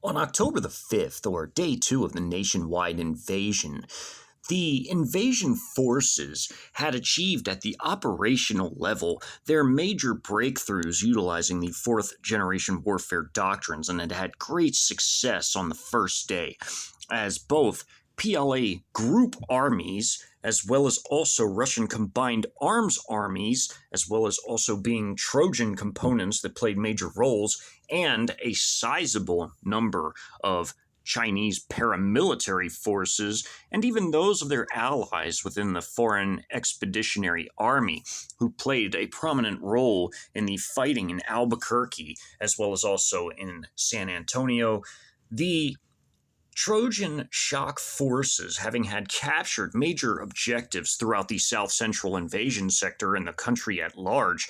On October the 5th, or day 2 of the nationwide invasion, the invasion forces had achieved at the operational level their major breakthroughs utilizing the fourth generation warfare doctrines and had had great success on the first day, as both PLA group armies, as well as also Russian combined arms armies, as well as also being Trojan components that played major roles, and a sizable number of Chinese paramilitary forces, and even those of their allies within the Foreign Expeditionary Army, who played a prominent role in the fighting in Albuquerque, as well as also in San Antonio. The Trojan shock forces, having had captured major objectives throughout the south central invasion sector and the country at large,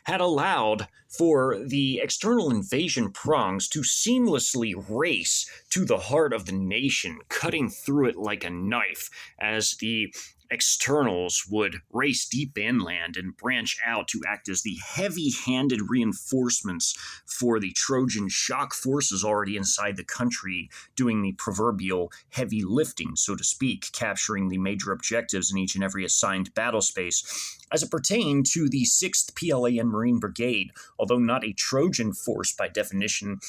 had allowed for the external invasion prongs to seamlessly race to the heart of the nation, cutting through it like a knife, as the externals would race deep inland and branch out to act as the heavy-handed reinforcements for the Trojan shock forces already inside the country, doing the proverbial heavy lifting, so to speak, capturing the major objectives in each and every assigned battle space. As it pertained to the 6th PLAN Marine Brigade, although not a Trojan force by definition,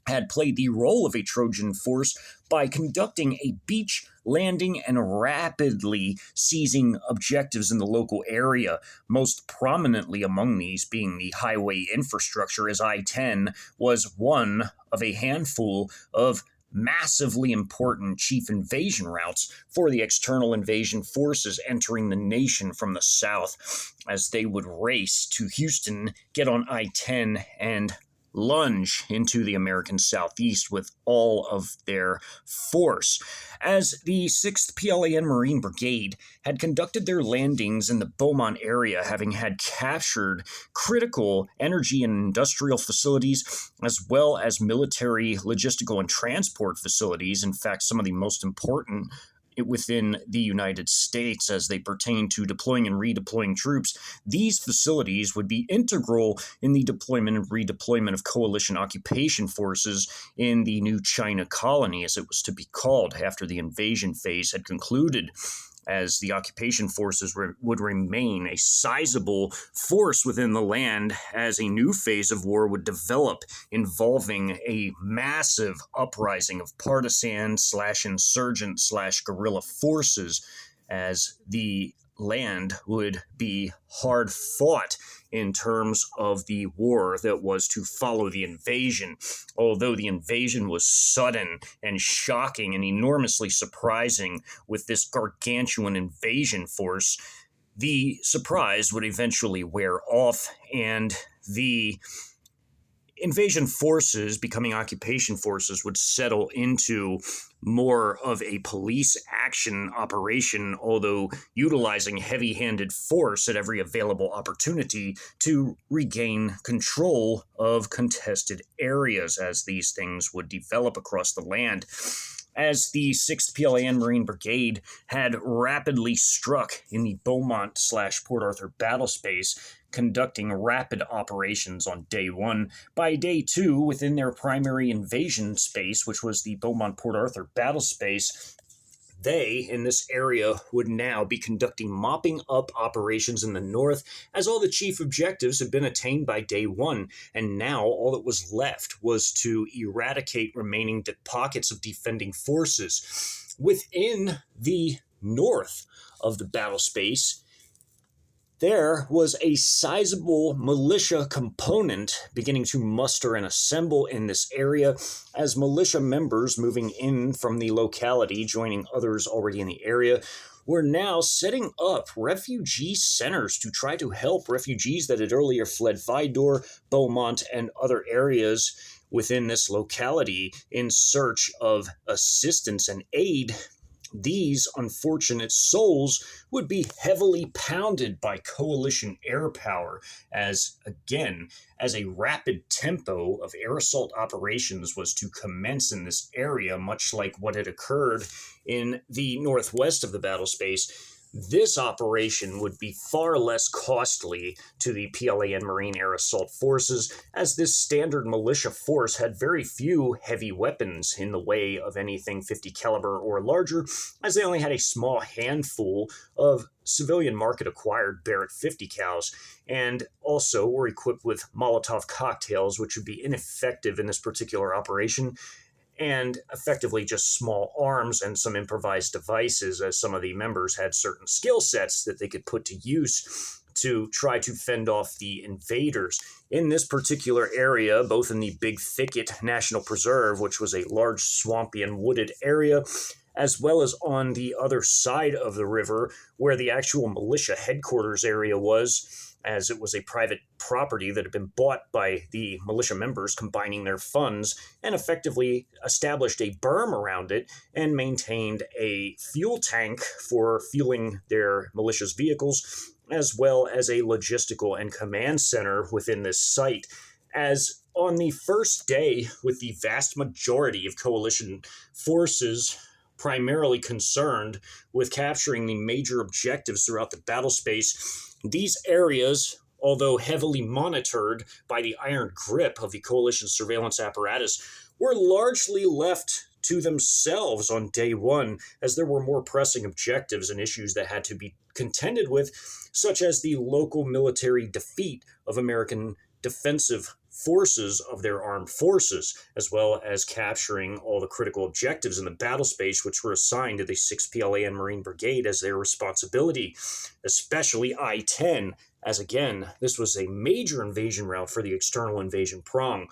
had played the role of a Trojan force by conducting a beach landing and rapidly seizing objectives in the local area, most prominently among these being the highway infrastructure, as I-10 was one of a handful of massively important chief invasion routes for the external invasion forces entering the nation from the south, as they would race to Houston, get on I-10, and lunge into the American Southeast with all of their force. As the 6th PLAN Marine Brigade had conducted their landings in the Beaumont area, having had captured critical energy and industrial facilities, as well as military, logistical, and transport facilities, in fact, some of the most important within the United States as they pertain to deploying and redeploying troops, these facilities would be integral in the deployment and redeployment of coalition occupation forces in the new China colony, as it was to be called after the invasion phase had concluded, as the occupation forces would remain a sizable force within the land as a new phase of war would develop, involving a massive uprising of partisan/insurgent/guerrilla forces, as the land would be hard fought in terms of the war that was to follow the invasion. Although the invasion was sudden and shocking and enormously surprising with this gargantuan invasion force, the surprise would eventually wear off, and the invasion forces becoming occupation forces would settle into more of a police action operation, although utilizing heavy-handed force at every available opportunity to regain control of contested areas as these things would develop across the land. As the 6th PLAN Marine Brigade had rapidly struck in the Beaumont/Port Arthur battle space, conducting rapid operations on day 1. By day 2, within their primary invasion space, which was the Beaumont-Port Arthur battle space, they, in this area, would now be conducting mopping up operations in the north, as all the chief objectives had been attained by day 1, and now all that was left was to eradicate remaining pockets of defending forces. Within the north of the battle space, there was a sizable militia component beginning to muster and assemble in this area, as militia members moving in from the locality, joining others already in the area, were now setting up refugee centers to try to help refugees that had earlier fled Vidor, Beaumont, and other areas within this locality in search of assistance and aid. These unfortunate souls would be heavily pounded by coalition air power as a rapid tempo of air assault operations was to commence in this area, much like what had occurred in the northwest of the battle space. This operation would be far less costly to the PLAN Marine Air Assault Forces, as this standard militia force had very few heavy weapons in the way of anything 50 caliber or larger, as they only had a small handful of civilian market-acquired Barrett 50 cals, and also were equipped with Molotov cocktails, which would be ineffective in this particular operation, and effectively just small arms and some improvised devices, as some of the members had certain skill sets that they could put to use to try to fend off the invaders. In this particular area, both in the Big Thicket National Preserve, which was a large swampy and wooded area, as well as on the other side of the river where the actual militia headquarters area was, as it was a private property that had been bought by the militia members combining their funds, and effectively established a berm around it and maintained a fuel tank for fueling their militia's vehicles, as well as a logistical and command center within this site. As on the first day, with the vast majority of coalition forces primarily concerned with capturing the major objectives throughout the battle space, these areas, although heavily monitored by the iron grip of the coalition surveillance apparatus, were largely left to themselves on day one, as there were more pressing objectives and issues that had to be contended with, such as the local military defeat of American defensive forces of their armed forces, as well as capturing all the critical objectives in the battle space, which were assigned to the 6th PLAN Marine Brigade as their responsibility, especially I-10, as again, this was a major invasion route for the external invasion prong.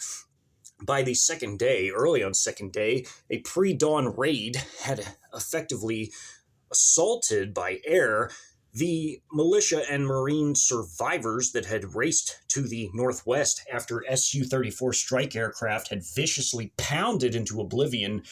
By the second day, early on second day, a pre-dawn raid had effectively assaulted by air the militia and Marine survivors that had raced to the northwest after Su-34 strike aircraft had viciously pounded into oblivion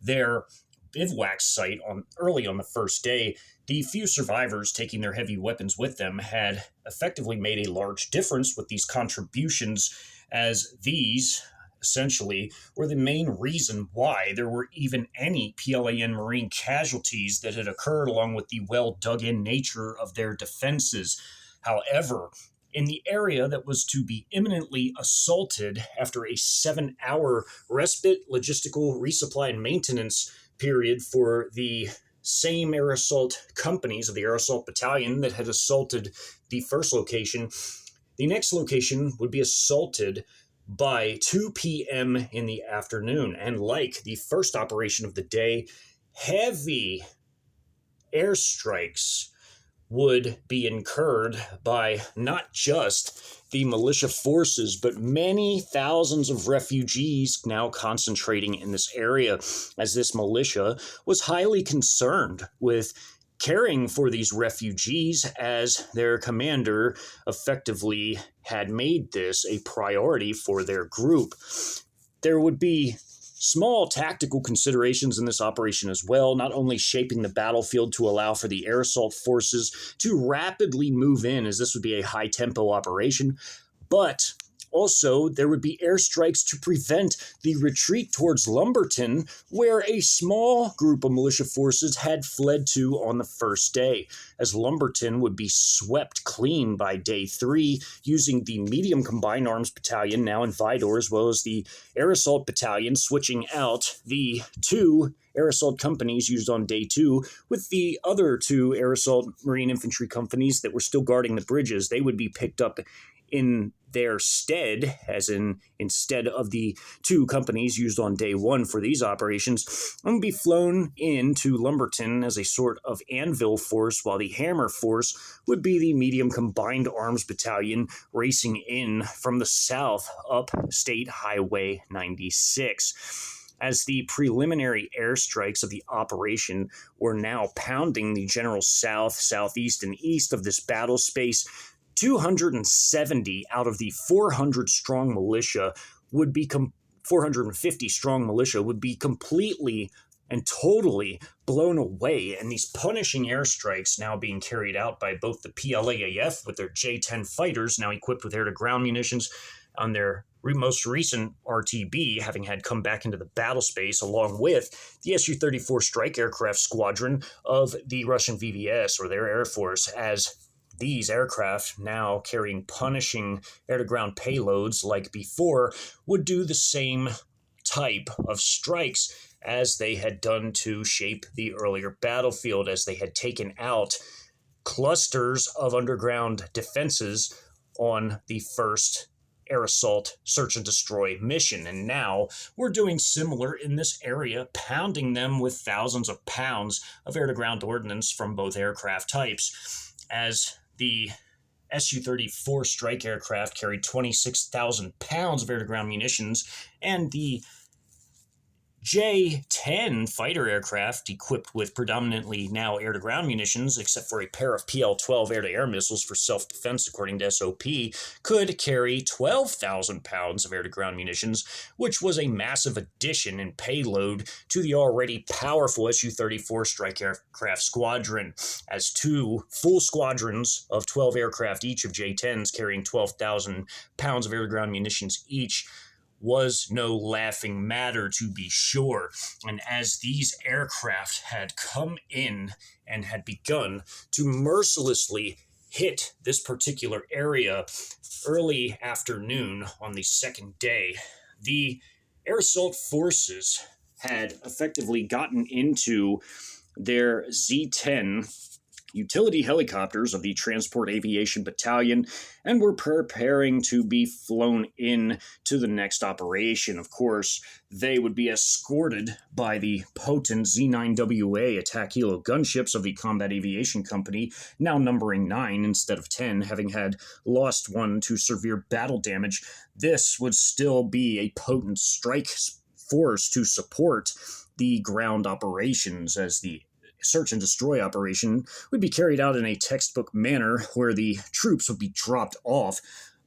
their bivouac site early on the first day. The few survivors taking their heavy weapons with them had effectively made a large difference with these contributions, as these essentially were the main reason why there were even any PLAN Marine casualties that had occurred, along with the well-dug-in nature of their defenses. However, in the area that was to be imminently assaulted after a 7-hour respite, logistical, resupply, and maintenance period for the same air assault companies of the Air Assault Battalion that had assaulted the first location, the next location would be assaulted by 2 p.m. in the afternoon. And like the first operation of the day, heavy airstrikes would be incurred by not just the militia forces, but many thousands of refugees now concentrating in this area, as this militia was highly concerned with caring for these refugees, as their commander effectively had made this a priority for their group. There would be small tactical considerations in this operation as well, not only shaping the battlefield to allow for the air assault forces to rapidly move in, as this would be a high-tempo operation, but also there would be airstrikes to prevent the retreat towards Lumberton, where a small group of militia forces had fled to on the first day, as Lumberton would be swept clean by day 3, using the medium combined arms battalion, now in Vidor, as well as the air assault battalion, switching out the 2 air assault companies used on day 2 with the other 2 air assault Marine infantry companies that were still guarding the bridges. They would be picked up in their stead, as in instead of the 2 companies used on day 1 for these operations, and be flown into Lumberton as a sort of anvil force, while the hammer force would be the medium combined arms battalion racing in from the south up State Highway 96. As the preliminary airstrikes of the operation were now pounding the general south, southeast, and east of this battle space, 270 out of the 400-strong militia would be 450-strong militia would be completely and totally blown away, and these punishing airstrikes now being carried out by both the PLAAF with their J-10 fighters, now equipped with air-to-ground munitions on their most recent RTB having had come back into the battle space along with the Su-34 strike aircraft squadron of the Russian VVS, or their Air Force, as these aircraft, now carrying punishing air-to-ground payloads like before, would do the same type of strikes as they had done to shape the earlier battlefield, as they had taken out clusters of underground defenses on the first air assault search and destroy mission. And now we're doing similar in this area, pounding them with thousands of pounds of air-to-ground ordnance from both aircraft types, as the Su-34 strike aircraft carried 26,000 pounds of air-to-ground munitions, and the J-10 fighter aircraft, equipped with predominantly now air-to-ground munitions, except for a pair of PL-12 air-to-air missiles for self-defense, according to SOP, could carry 12,000 pounds of air-to-ground munitions, which was a massive addition in payload to the already powerful Su-34 strike aircraft squadron, as two full squadrons of 12 aircraft, each of J-10s carrying 12,000 pounds of air-to-ground munitions each, was no laughing matter, to be sure. And as these aircraft had come in and had begun to mercilessly hit this particular area early afternoon on the second day, the air assault forces had effectively gotten into their Z-10 utility helicopters of the Transport Aviation Battalion and were preparing to be flown in to the next operation. Of course, they would be escorted by the potent Z-9WA attack helo gunships of the Combat Aviation Company, now numbering 9 instead of 10, having had lost one to severe battle damage. This would still be a potent strike force to support the ground operations, as the search and destroy operation would be carried out in a textbook manner where the troops would be dropped off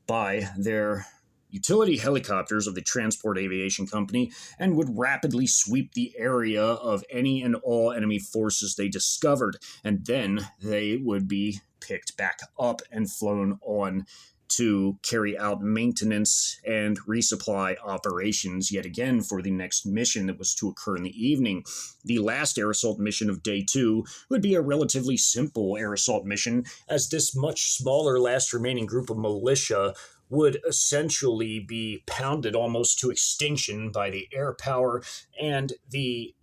by their utility helicopters of the Transport Aviation Company and would rapidly sweep the area of any and all enemy forces they discovered, and then they would be picked back up and flown on to carry out maintenance and resupply operations yet again for the next mission that was to occur in the evening. The last air assault mission of day 2 would be a relatively simple air assault mission, as this much smaller last remaining group of militia would essentially be pounded almost to extinction by the air power, and the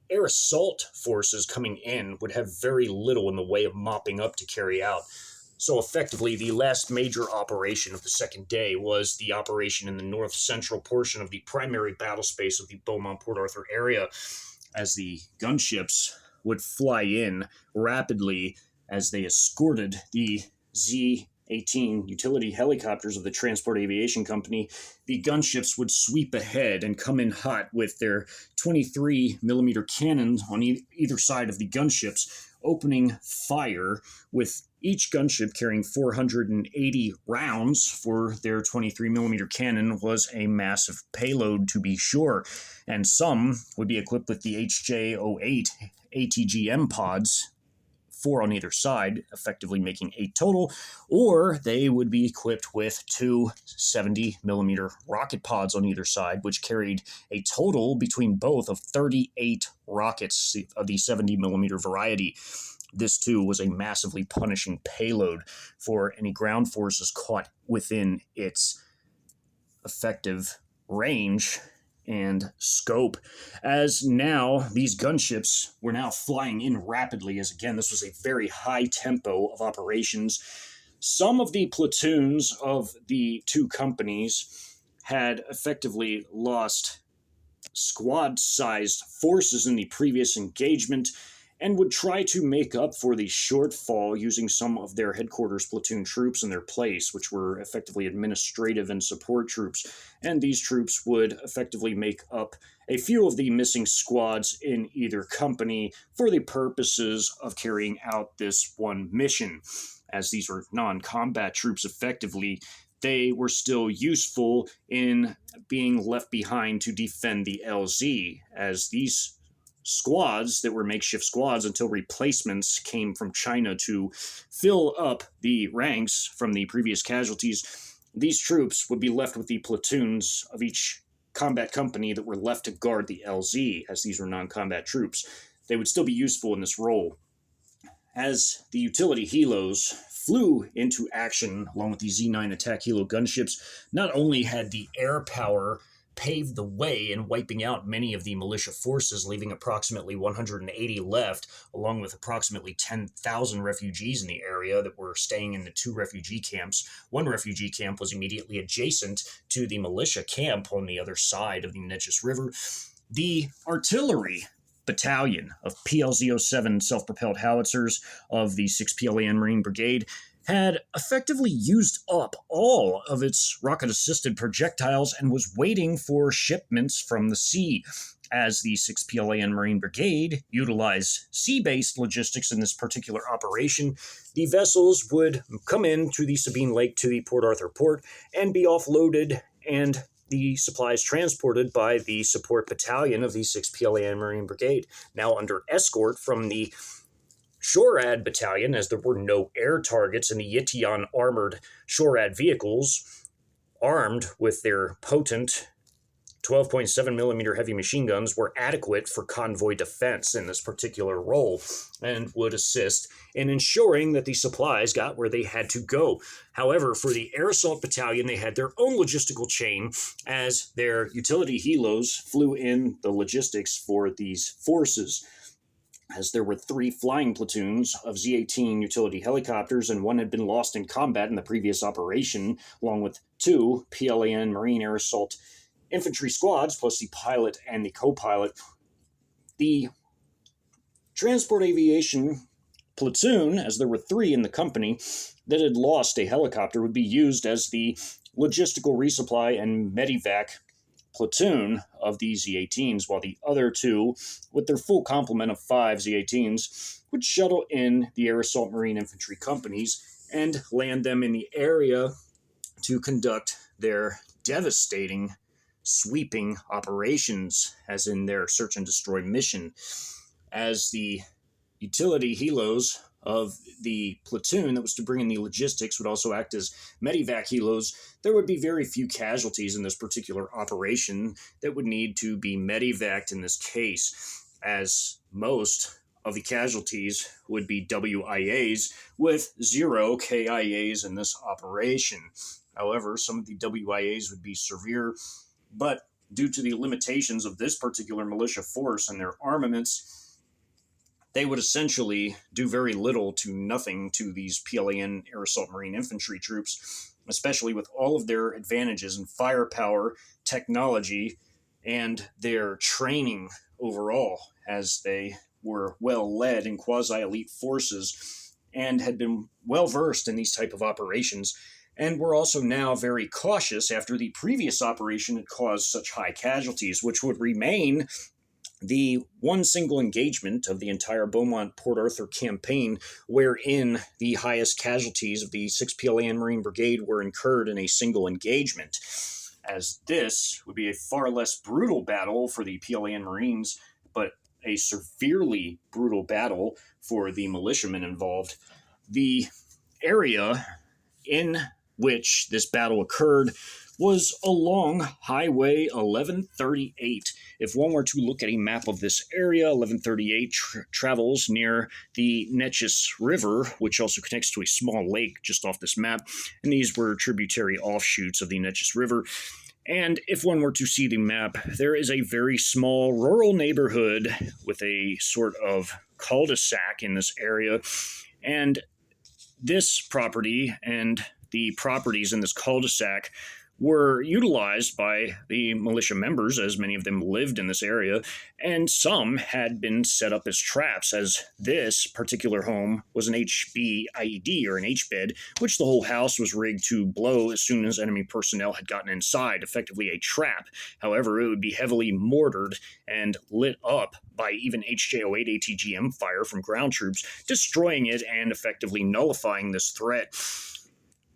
air assault forces coming in would have very little in the way of mopping up to carry out. So effectively, the last major operation of the second day was the operation in the north-central portion of the primary battle space of the Beaumont-Port Arthur area, as the gunships would fly in rapidly as they escorted the Z-18 utility helicopters of the Transport Aviation Company. The gunships would sweep ahead and come in hot with their 23mm cannons on either side of the gunships, opening fire, with each gunship carrying 480 rounds for their 23mm cannon. Was a massive payload, to be sure, and some would be equipped with the HJ-08 ATGM pods, 4 on either side, effectively making 8 total, or they would be equipped with 2 70mm rocket pods on either side, which carried a total between both of 38 rockets of the 70mm variety. This, too, was a massively punishing payload for any ground forces caught within its effective range and scope, as now these gunships were now flying in rapidly, as again this was a very high tempo of operations. Some of the platoons of the two companies had effectively lost squad-sized forces in the previous engagement, and would try to make up for the shortfall using some of their headquarters platoon troops in their place, which were effectively administrative and support troops. And these troops would effectively make up a few of the missing squads in either company for the purposes of carrying out this one mission. As these were non-combat troops effectively, they were still useful in being left behind to defend the LZ, as these squads that were makeshift squads until replacements came from China to fill up the ranks from the previous casualties These troops would be left with the platoons of each combat company that were left to guard the LZ, as these were non-combat troops. They would still be useful in this role. As the utility helos flew into action along with the Z9 attack helo gunships, not only had the air power paved the way in wiping out many of the militia forces, leaving approximately 180 left, along with approximately 10,000 refugees in the area that were staying in the two refugee camps. One refugee camp was immediately adjacent to the militia camp on the other side of the Neches River. The artillery battalion of PLZ-07 self-propelled howitzers of the 6th PLAN Marine Brigade had effectively used up all of its rocket-assisted projectiles and was waiting for shipments from the sea. As the 6th PLAN Marine Brigade utilized sea-based logistics in this particular operation, the vessels would come into the Sabine Lake to the Port Arthur port and be offloaded, and the supplies transported by the support battalion of the 6th PLAN Marine Brigade, now under escort from the SHORAD battalion, as there were no air targets in the Yitian armored SHORAD vehicles, armed with their potent 12.7 millimeter heavy machine guns, were adequate for convoy defense in this particular role and would assist in ensuring that the supplies got where they had to go. However, for the Air Assault Battalion, they had their own logistical chain, as their utility helos flew in the logistics for these forces, as there were 3 flying platoons of Z-18 utility helicopters, and one had been lost in combat in the previous operation, along with 2 PLAN Marine Air Assault infantry squads, plus the pilot and the co-pilot. The transport aviation platoon, as there were 3 in the company that had lost a helicopter, would be used as the logistical resupply and medevac platoon of the Z-18s, while the other 2, with their full complement of 5 Z-18s, would shuttle in the Air Assault Marine Infantry companies and land them in the area to conduct their devastating sweeping operations, as in their search and destroy mission. As the utility helos of the platoon that was to bring in the logistics would also act as medevac helos, there would be very few casualties in this particular operation that would need to be medevaced in this case, as most of the casualties would be WIAs, with 0 KIAs in this operation. However, some of the WIAs would be severe, but due to the limitations of this particular militia force and their armaments, they would essentially do very little to nothing to these PLAN Air Assault Marine Infantry troops, especially with all of their advantages in firepower, technology, and their training overall, as they were well led in quasi-elite forces and had been well versed in these type of operations, and were also now very cautious after the previous operation had caused such high casualties, which would remain the one single engagement of the entire Beaumont Port Arthur campaign wherein the highest casualties of the 6th PLAN Marine Brigade were incurred in a single engagement, as this would be a far less brutal battle for the PLAN Marines, but a severely brutal battle for the militiamen involved. The area in which this battle occurred was along Highway 1138. If one were to look at a map of this area, 1138 travels near the Neches River, which also connects to a small lake just off this map, and these were tributary offshoots of the Neches River. And if one were to see the map, there is a very small rural neighborhood with a sort of cul-de-sac in this area, and this property and the properties in this cul-de-sac were utilized by the militia members, as many of them lived in this area, and some had been set up as traps, as this particular home was an HB IED, or an H-bed, which the whole house was rigged to blow as soon as enemy personnel had gotten inside, effectively a trap. However, it would be heavily mortared and lit up by even HJ-08 ATGM fire from ground troops, destroying it and effectively nullifying this threat.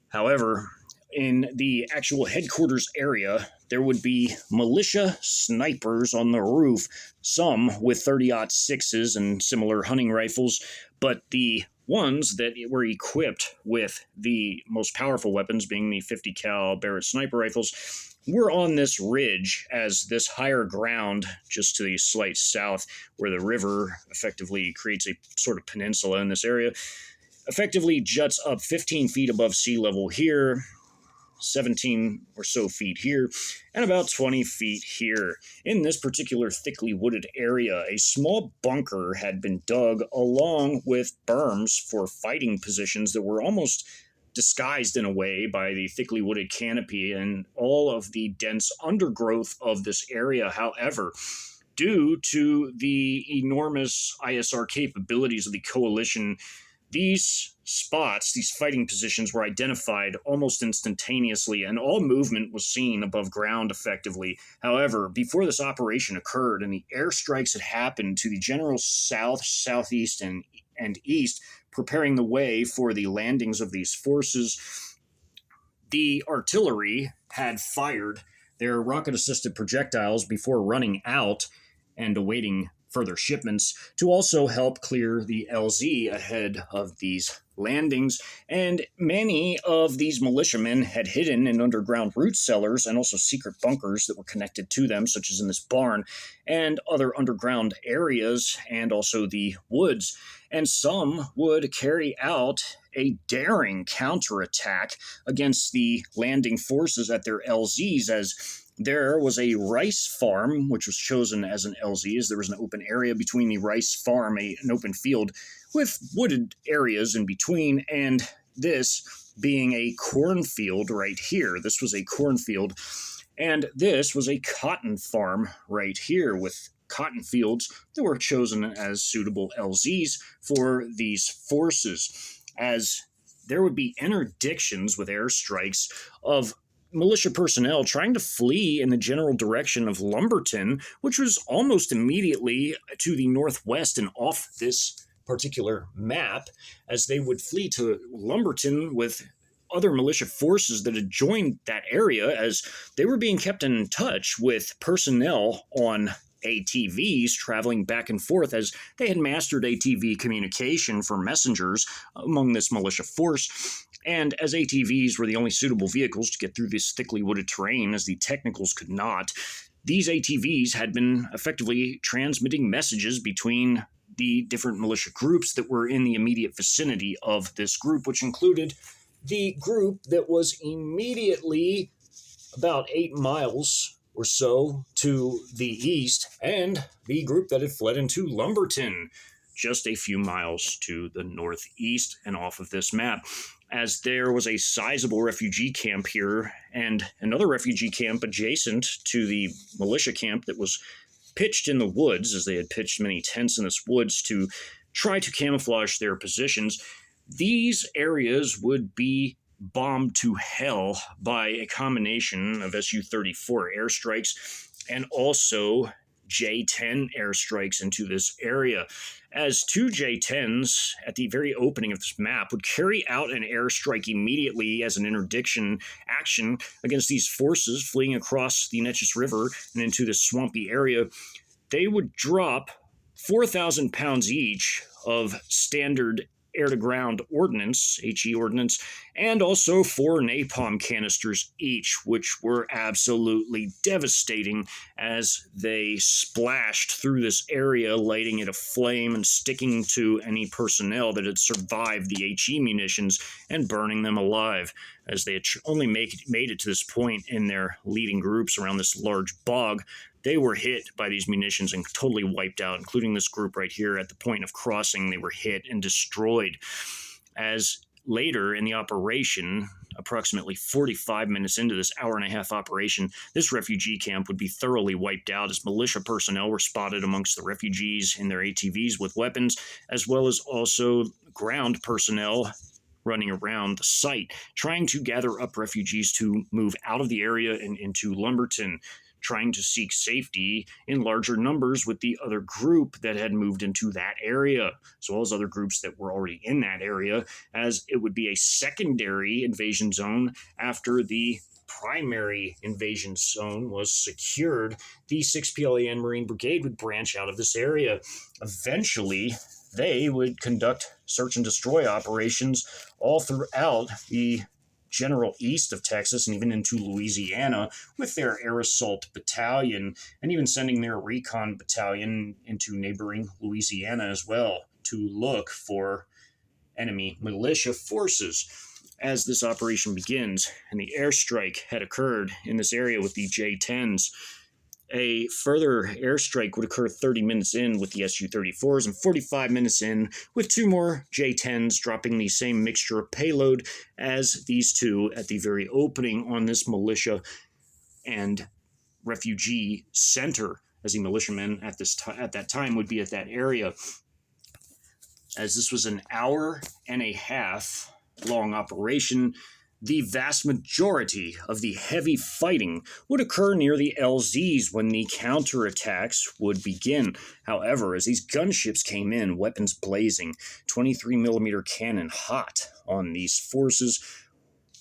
However, in the actual headquarters area, there would be militia snipers on the roof, some with 30-06s and similar hunting rifles, but the ones that were equipped with the most powerful weapons, being the 50 cal Barrett sniper rifles, were on this ridge, as this higher ground just to the slight south, where the river effectively creates a sort of peninsula in this area, effectively juts up 15 feet above sea level here, 17 or so feet here, and about 20 feet here. In this particular thickly wooded area, a small bunker had been dug along with berms for fighting positions that were almost disguised in a way by the thickly wooded canopy and all of the dense undergrowth of this area. However, due to the enormous ISR capabilities of the coalition, these spots, these fighting positions, were identified almost instantaneously, and all movement was seen above ground effectively. However, before this operation occurred and the airstrikes had happened to the general south, southeast, and east, preparing the way for the landings of these forces, the artillery had fired their rocket-assisted projectiles before running out and awaiting further shipments to also help clear the LZ ahead of these landings. And many of these militiamen had hidden in underground root cellars and also secret bunkers that were connected to them, such as in this barn and other underground areas, and also the woods. And some would carry out a daring counterattack against the landing forces at their LZs, as there was a rice farm, which was chosen as an LZ, as there was an open area between the rice farm, an open field with wooded areas in between, and this being a cornfield right here. This was a cornfield, and this was a cotton farm right here with cotton fields that were chosen as suitable LZs for these forces, as there would be interdictions with airstrikes of militia personnel trying to flee in the general direction of Lumberton, which was almost immediately to the northwest and off this particular map, as they would flee to Lumberton with other militia forces that had joined that area, as they were being kept in touch with personnel on ATVs traveling back and forth, as they had mastered ATV communication for messengers among this militia force. And as ATVs were the only suitable vehicles to get through this thickly wooded terrain, as the technicals could not, these ATVs had been effectively transmitting messages between the different militia groups that were in the immediate vicinity of this group, which included the group that was immediately about 8 miles or so to the east, and the group that had fled into Lumberton, just a few miles to the northeast and off of this map, as there was a sizable refugee camp here and another refugee camp adjacent to the militia camp that was pitched in the woods, as they had pitched many tents in this woods to try to camouflage their positions. These areas would be bombed to hell by a combination of Su-34 airstrikes and also J-10 airstrikes into this area, as 2 J-10s at the very opening of this map would carry out an airstrike immediately as an interdiction action against these forces fleeing across the Neches River and into this swampy area. They would drop 4,000 pounds each of standard air-to-ground ordnance, HE ordnance, and also 4 napalm canisters each, which were absolutely devastating as they splashed through this area, lighting it aflame and sticking to any personnel that had survived the HE munitions and burning them alive, as they had only made it to this point in their leading groups around this large bog. They were hit by these munitions and totally wiped out, including this group right here at the point of crossing. They were hit and destroyed. As later in the operation, approximately 45 minutes into this hour-and-a-half operation, this refugee camp would be thoroughly wiped out, as militia personnel were spotted amongst the refugees in their ATVs with weapons, as well as also ground personnel running around the site, trying to gather up refugees to move out of the area and into Lumberton, trying to seek safety in larger numbers with the other group that had moved into that area, as well as other groups that were already in that area, as it would be a secondary invasion zone after the primary invasion zone was secured. The 6th PLAN Marine Brigade would branch out of this area. Eventually, they would conduct search and destroy operations all throughout the general east of Texas and even into Louisiana with their air assault battalion, and even sending their recon battalion into neighboring Louisiana as well to look for enemy militia forces. As this operation begins, and the airstrike had occurred in this area with the J-10s, a further airstrike would occur 30 minutes in with the Su-34s and 45 minutes in with two more J-10s dropping the same mixture of payload as these two at the very opening on this militia and refugee center, as the militiamen at that time would be at that area. As this was an hour and a half long operation, the vast majority of the heavy fighting would occur near the LZs when the counterattacks would begin. However, as these gunships came in, weapons blazing, 23mm cannon hot on these forces,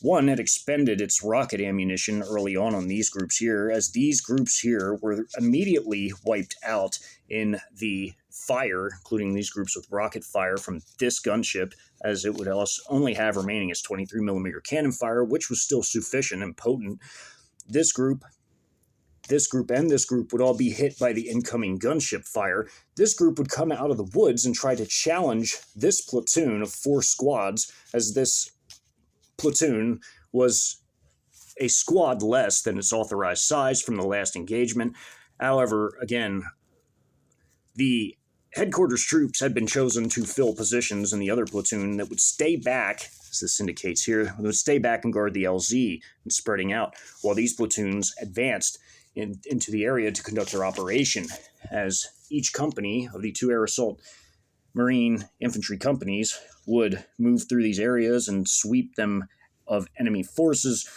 one had expended its rocket ammunition early on these groups here, as these groups here were immediately wiped out in the fire, including these groups with rocket fire from this gunship, as it would also only have remaining its 23mm cannon fire, which was still sufficient and potent. This group, and this group would all be hit by the incoming gunship fire. This group would come out of the woods and try to challenge this platoon of 4 squads, as this platoon was a squad less than its authorized size from the last engagement. However, again, the headquarters troops had been chosen to fill positions in the other platoon that would stay back, as this indicates here, would stay back and guard the LZ and spreading out, while these platoons advanced into the area to conduct their operation, as each company of the 2 air assault Marine infantry companies would move through these areas and sweep them of enemy forces.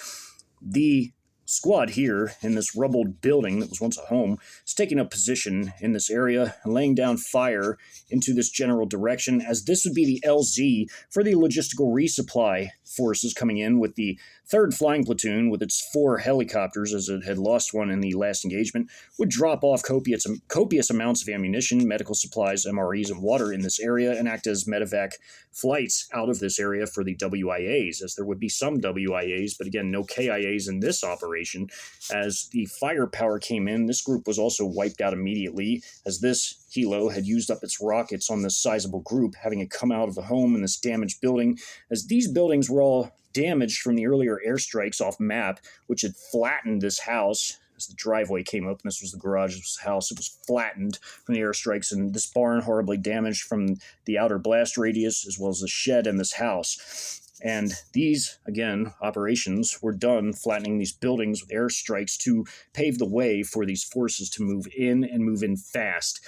The squad here in this rubbled building that was once a home is taking up position in this area and laying down fire into this general direction, as this would be the LZ for the logistical resupply forces coming in, with the 3rd Flying Platoon with its 4 helicopters, as it had lost one in the last engagement, would drop off copious amounts of ammunition, medical supplies, MREs, and water in this area and act as medevac flights out of this area for the WIAs, as there would be some WIAs, but again, no KIAs in this operation. As the firepower came in, this group was also wiped out immediately, as this helo had used up its rockets on this sizable group, having it come out of the home in this damaged building, as these buildings were all damaged from the earlier airstrikes off map, which had flattened this house. As the driveway came up, and this was the garage of this house, it was flattened from the airstrikes, and this barn horribly damaged from the outer blast radius, as well as the shed and this house. And these, again, operations were done flattening these buildings with airstrikes to pave the way for these forces to move in and move in fast.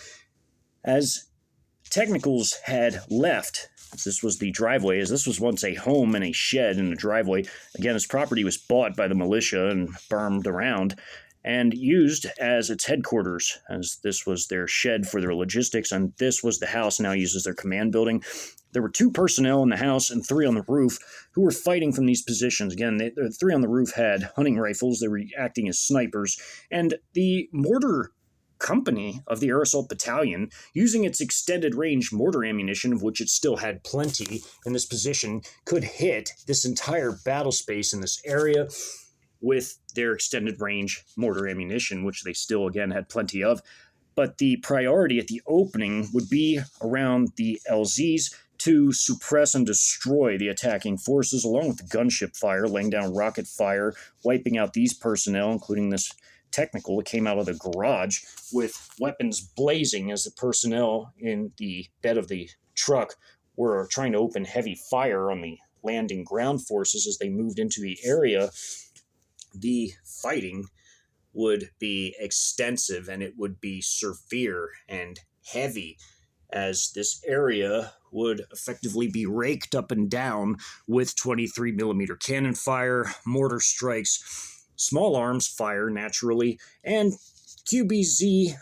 As technicals had left, this was the driveway, as this was once a home and a shed in the driveway. Again, this property was bought by the militia and bermed around and used as its headquarters, as this was their shed for their logistics, and this was the house now used as their command building. There were 2 personnel in the house and 3 on the roof who were fighting from these positions. Again, the 3 on the roof had hunting rifles. They were acting as snipers, and the mortar company of the Air Assault Battalion, using its extended range mortar ammunition, of which it still had plenty in this position, could hit this entire battle space in this area with their extended range mortar ammunition, which they still, again, had plenty of. But the priority at the opening would be around the LZs to suppress and destroy the attacking forces, along with the gunship fire, laying down rocket fire, wiping out these personnel, including this technical that came out of the garage with weapons blazing, as the personnel in the bed of the truck were trying to open heavy fire on the landing ground forces as they moved into the area. The fighting would be extensive, and it would be severe and heavy, as this area would effectively be raked up and down with 23mm cannon fire, mortar strikes, small arms fire naturally, and QBZ-04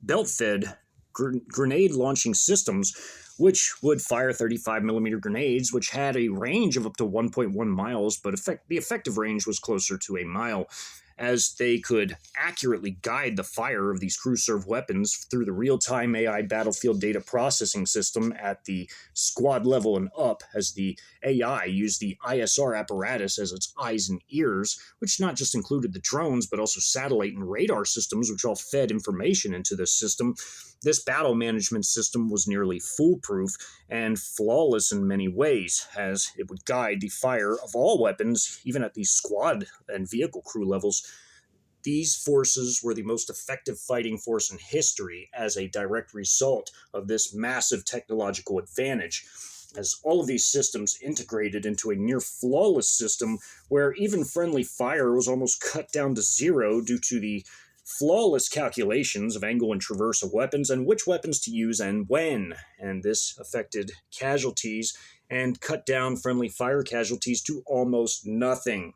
belt-fed grenade launching systems, which would fire 35mm grenades, which had a range of up to 1.1 miles, but the effective range was closer to a mile. as they could accurately guide the fire of these crew-served weapons through the real-time AI battlefield data processing system at the squad level and up, as the AI used the ISR apparatus as its eyes and ears, which not just included the drones, but also satellite and radar systems, which all fed information into this system. This battle management system was nearly foolproof and flawless in many ways, as it would guide the fire of all weapons, even at the squad and vehicle crew levels. These forces were the most effective fighting force in history as a direct result of this massive technological advantage, as all of these systems integrated into a near flawless system where even friendly fire was almost cut down to zero due to the flawless calculations of angle and traverse of weapons and which weapons to use and when. And this affected casualties and cut down friendly fire casualties to almost nothing,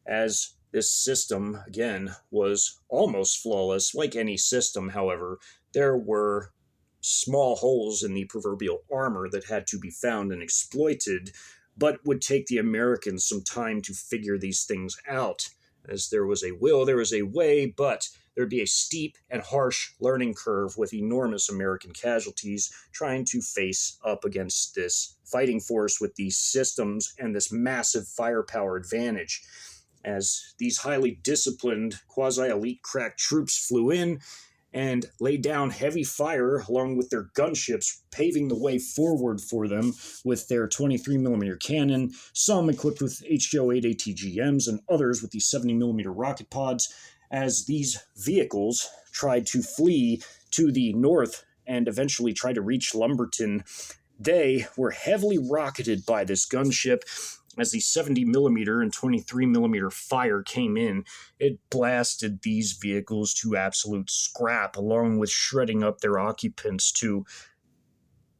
as this system, again, was almost flawless. Like any system, however, there were small holes in the proverbial armor that had to be found and exploited, but would take the Americans some time to figure these things out. As there was a will, there was a way, but there'd be a steep and harsh learning curve with enormous American casualties trying to face up against this fighting force with these systems and this massive firepower advantage. As these highly disciplined, quasi-elite crack troops flew in and laid down heavy fire along with their gunships, paving the way forward for them with their 23mm cannon, some equipped with HJO-8 ATGMs and others with the 70mm rocket pods, as these vehicles tried to flee to the north and eventually tried to reach Lumberton. They were heavily rocketed by this gunship. As the 70mm and 23mm fire came in, it blasted these vehicles to absolute scrap, along with shredding up their occupants to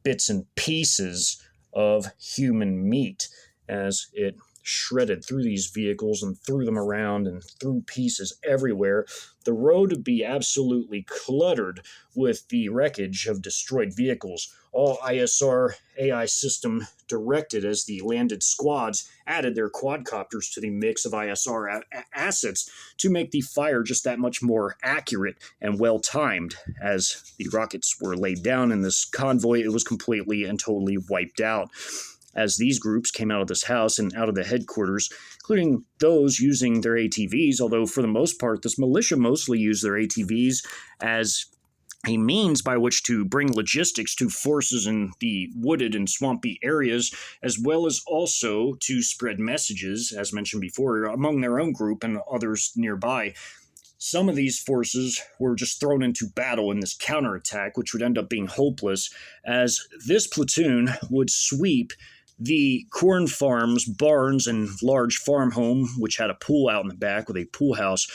bits and pieces of human meat, as it shredded through these vehicles and threw them around and threw pieces everywhere. The road would be absolutely cluttered with the wreckage of destroyed vehicles. All ISR AI system directed as the landed squads added their quadcopters to the mix of ISR assets to make the fire just that much more accurate and well-timed. As the rockets were laid down in this convoy, it was completely and totally wiped out. As these groups came out of this house and out of the headquarters, including those using their ATVs, although for the most part, this militia mostly used their ATVs as a means by which to bring logistics to forces in the wooded and swampy areas, as well as also to spread messages, as mentioned before, among their own group and others nearby. Some of these forces were just thrown into battle in this counterattack, which would end up being hopeless, as this platoon would sweep the corn farms, barns, and large farm home, which had a pool out in the back with a pool house.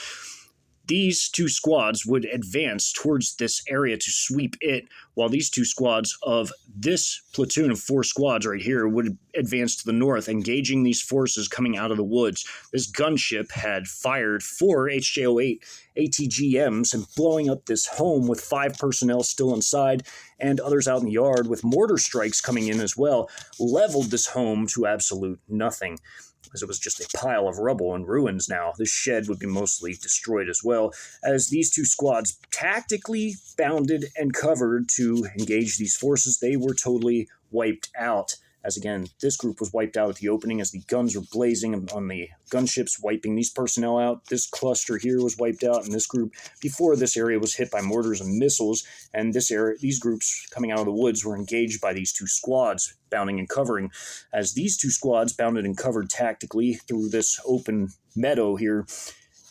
These two squads would advance towards this area to sweep it, while these two squads of this platoon of 4 squads right here would advance to the north, engaging these forces coming out of the woods. This gunship had fired 4 HJO-8 ATGMs and blowing up this home with 5 personnel still inside and others out in the yard, with mortar strikes coming in as well, leveled this home to absolute nothing, as it was just a pile of rubble and ruins now. This shed would be mostly destroyed as well, as these two squads tactically bounded and covered to engage these forces. They were totally wiped out, as again, this group was wiped out at the opening as the guns were blazing on the gunships, wiping these personnel out. This cluster here was wiped out, and this group before this area was hit by mortars and missiles, and this area, these groups coming out of the woods were engaged by these two squads, bounding and covering, as these two squads bounded and covered tactically through this open meadow here.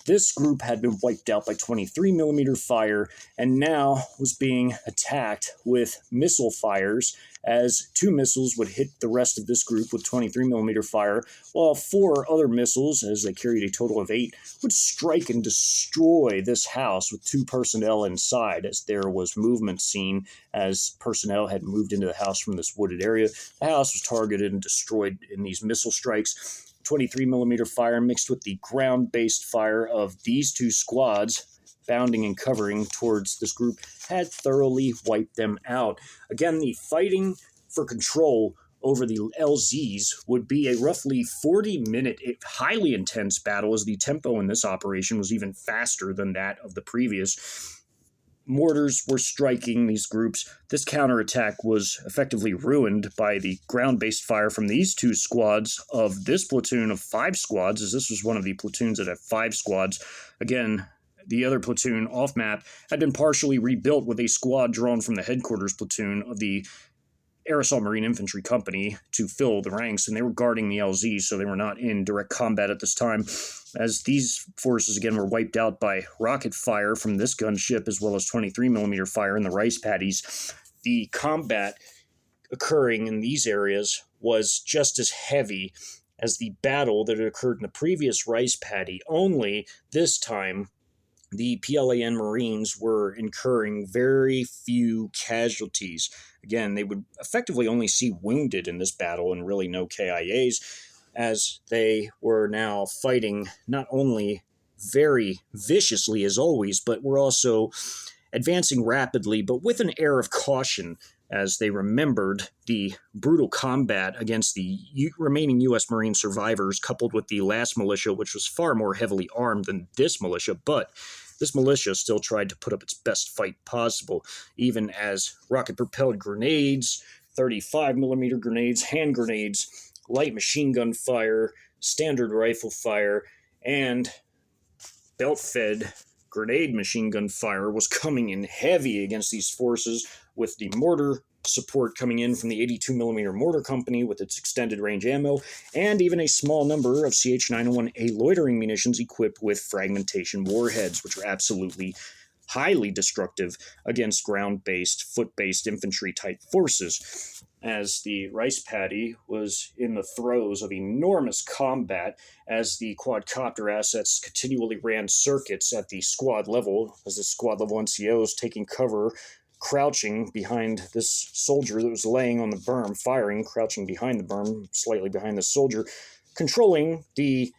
This group had been wiped out by 23mm fire and now was being attacked with missile fires, as 2 missiles would hit the rest of this group with 23mm fire, while 4 other missiles, as they carried a total of 8, would strike and destroy this house with 2 personnel inside, as there was movement seen as personnel had moved into the house from this wooded area. The house was targeted and destroyed in these missile strikes. 23mm fire mixed with the ground-based fire of these 2 squads bounding and covering towards this group had thoroughly wiped them out. Again, the fighting for control over the LZs would be a roughly 40-minute, highly intense battle, as the tempo in this operation was even faster than that of the previous. Mortars were striking these groups. This counterattack was effectively ruined by the ground-based fire from these two squads of this platoon of 5 squads, as this was one of the platoons that had 5 squads. Again, the other platoon off-map had been partially rebuilt with a squad drawn from the headquarters platoon of the Aerosol Marine Infantry Company to fill the ranks, and they were guarding the LZ, so they were not in direct combat at this time, as these forces again were wiped out by rocket fire from this gunship as well as 23mm fire in the rice paddies. The combat occurring in these areas was just as heavy as the battle that had occurred in the previous rice paddy, only this time the PLAN Marines were incurring very few casualties. Again, they would effectively only see wounded in this battle and really no KIAs, as they were now fighting not only very viciously as always, but were also advancing rapidly, but with an air of caution, as they remembered the brutal combat against the remaining U.S. Marine survivors, coupled with the last militia, which was far more heavily armed than this militia, but this militia still tried to put up its best fight possible, even as rocket-propelled grenades, 35mm grenades, hand grenades, light machine gun fire, standard rifle fire, and belt-fed grenade machine gun fire was coming in heavy against these forces, with the mortar support coming in from the 82mm mortar company with its extended range ammo, and even a small number of CH-901A loitering munitions equipped with fragmentation warheads, which are absolutely highly destructive against ground-based, foot-based infantry-type forces, as the rice paddy was in the throes of enormous combat as the quadcopter assets continually ran circuits at the squad level, as the squad level NCOs taking cover, crouching behind this soldier that was laying on the berm, firing, crouching behind the berm, slightly behind the soldier, controlling the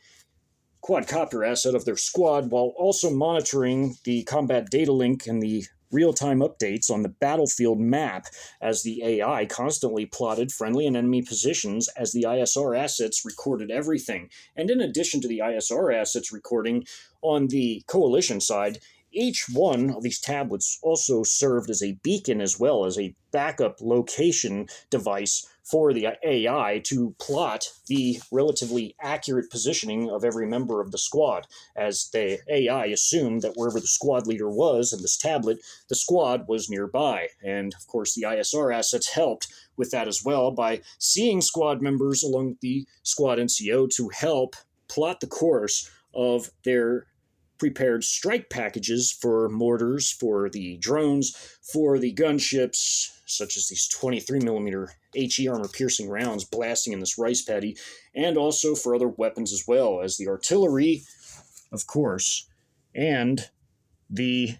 quadcopter asset of their squad while also monitoring the combat data link and the real-time updates on the battlefield map, as the AI constantly plotted friendly and enemy positions as the ISR assets recorded everything. And in addition to the ISR assets recording, on the coalition side, each one of these tablets also served as a beacon as well as a backup location device for the AI to plot the relatively accurate positioning of every member of the squad, as the AI assumed that wherever the squad leader was in this tablet, the squad was nearby. And of course, the ISR assets helped with that as well by seeing squad members along with the squad NCO to help plot the course of their prepared strike packages for mortars, for the drones, for the gunships, such as these 23mm HE armor-piercing rounds blasting in this rice paddy, and also for other weapons as well, as the artillery, of course, and the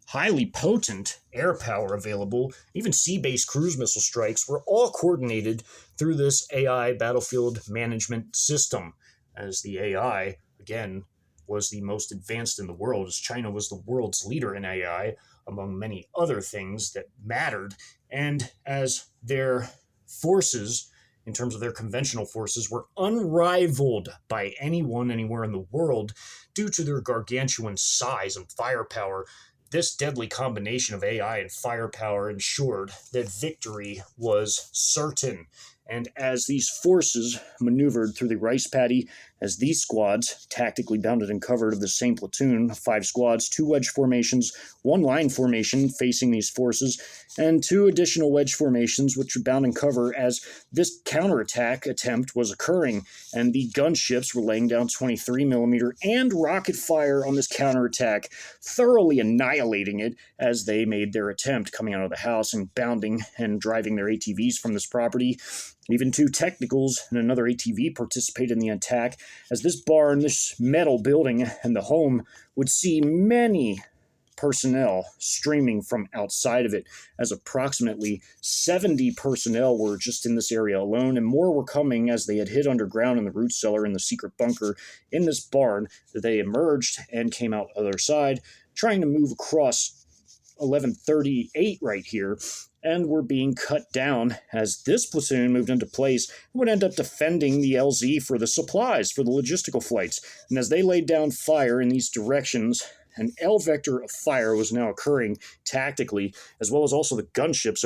highly potent air power available, even sea-based cruise missile strikes, were all coordinated through this AI battlefield management system, as the AI, again, was the most advanced in the world, as China was the world's leader in AI, among many other things that mattered, and as their forces, in terms of their conventional forces, were unrivaled by anyone anywhere in the world due to their gargantuan size and firepower. This deadly combination of AI and firepower ensured that victory was certain. And as these forces maneuvered through the rice paddy, as these squads, tactically bounded and covered of the same platoon, 5 squads, 2 wedge formations, 1 line formation facing these forces, and 2 additional wedge formations which were bound and cover as this counterattack attempt was occurring, and the gunships were laying down 23mm and rocket fire on this counterattack, thoroughly annihilating it as they made their attempt coming out of the house and bounding and driving their ATVs from this property. Even 2 technicals and another ATV participated in the attack, as this barn, this metal building, and the home would see many personnel streaming from outside of it, as approximately 70 personnel were just in this area alone, and more were coming as they had hid underground in the root cellar in the secret bunker in this barn. They emerged and came out the other side, trying to move across 1138 right here, and were being cut down as this platoon moved into place and would end up defending the LZ for the supplies for the logistical flights. And as they laid down fire in these directions, an L vector of fire was now occurring tactically, as well as also the gunships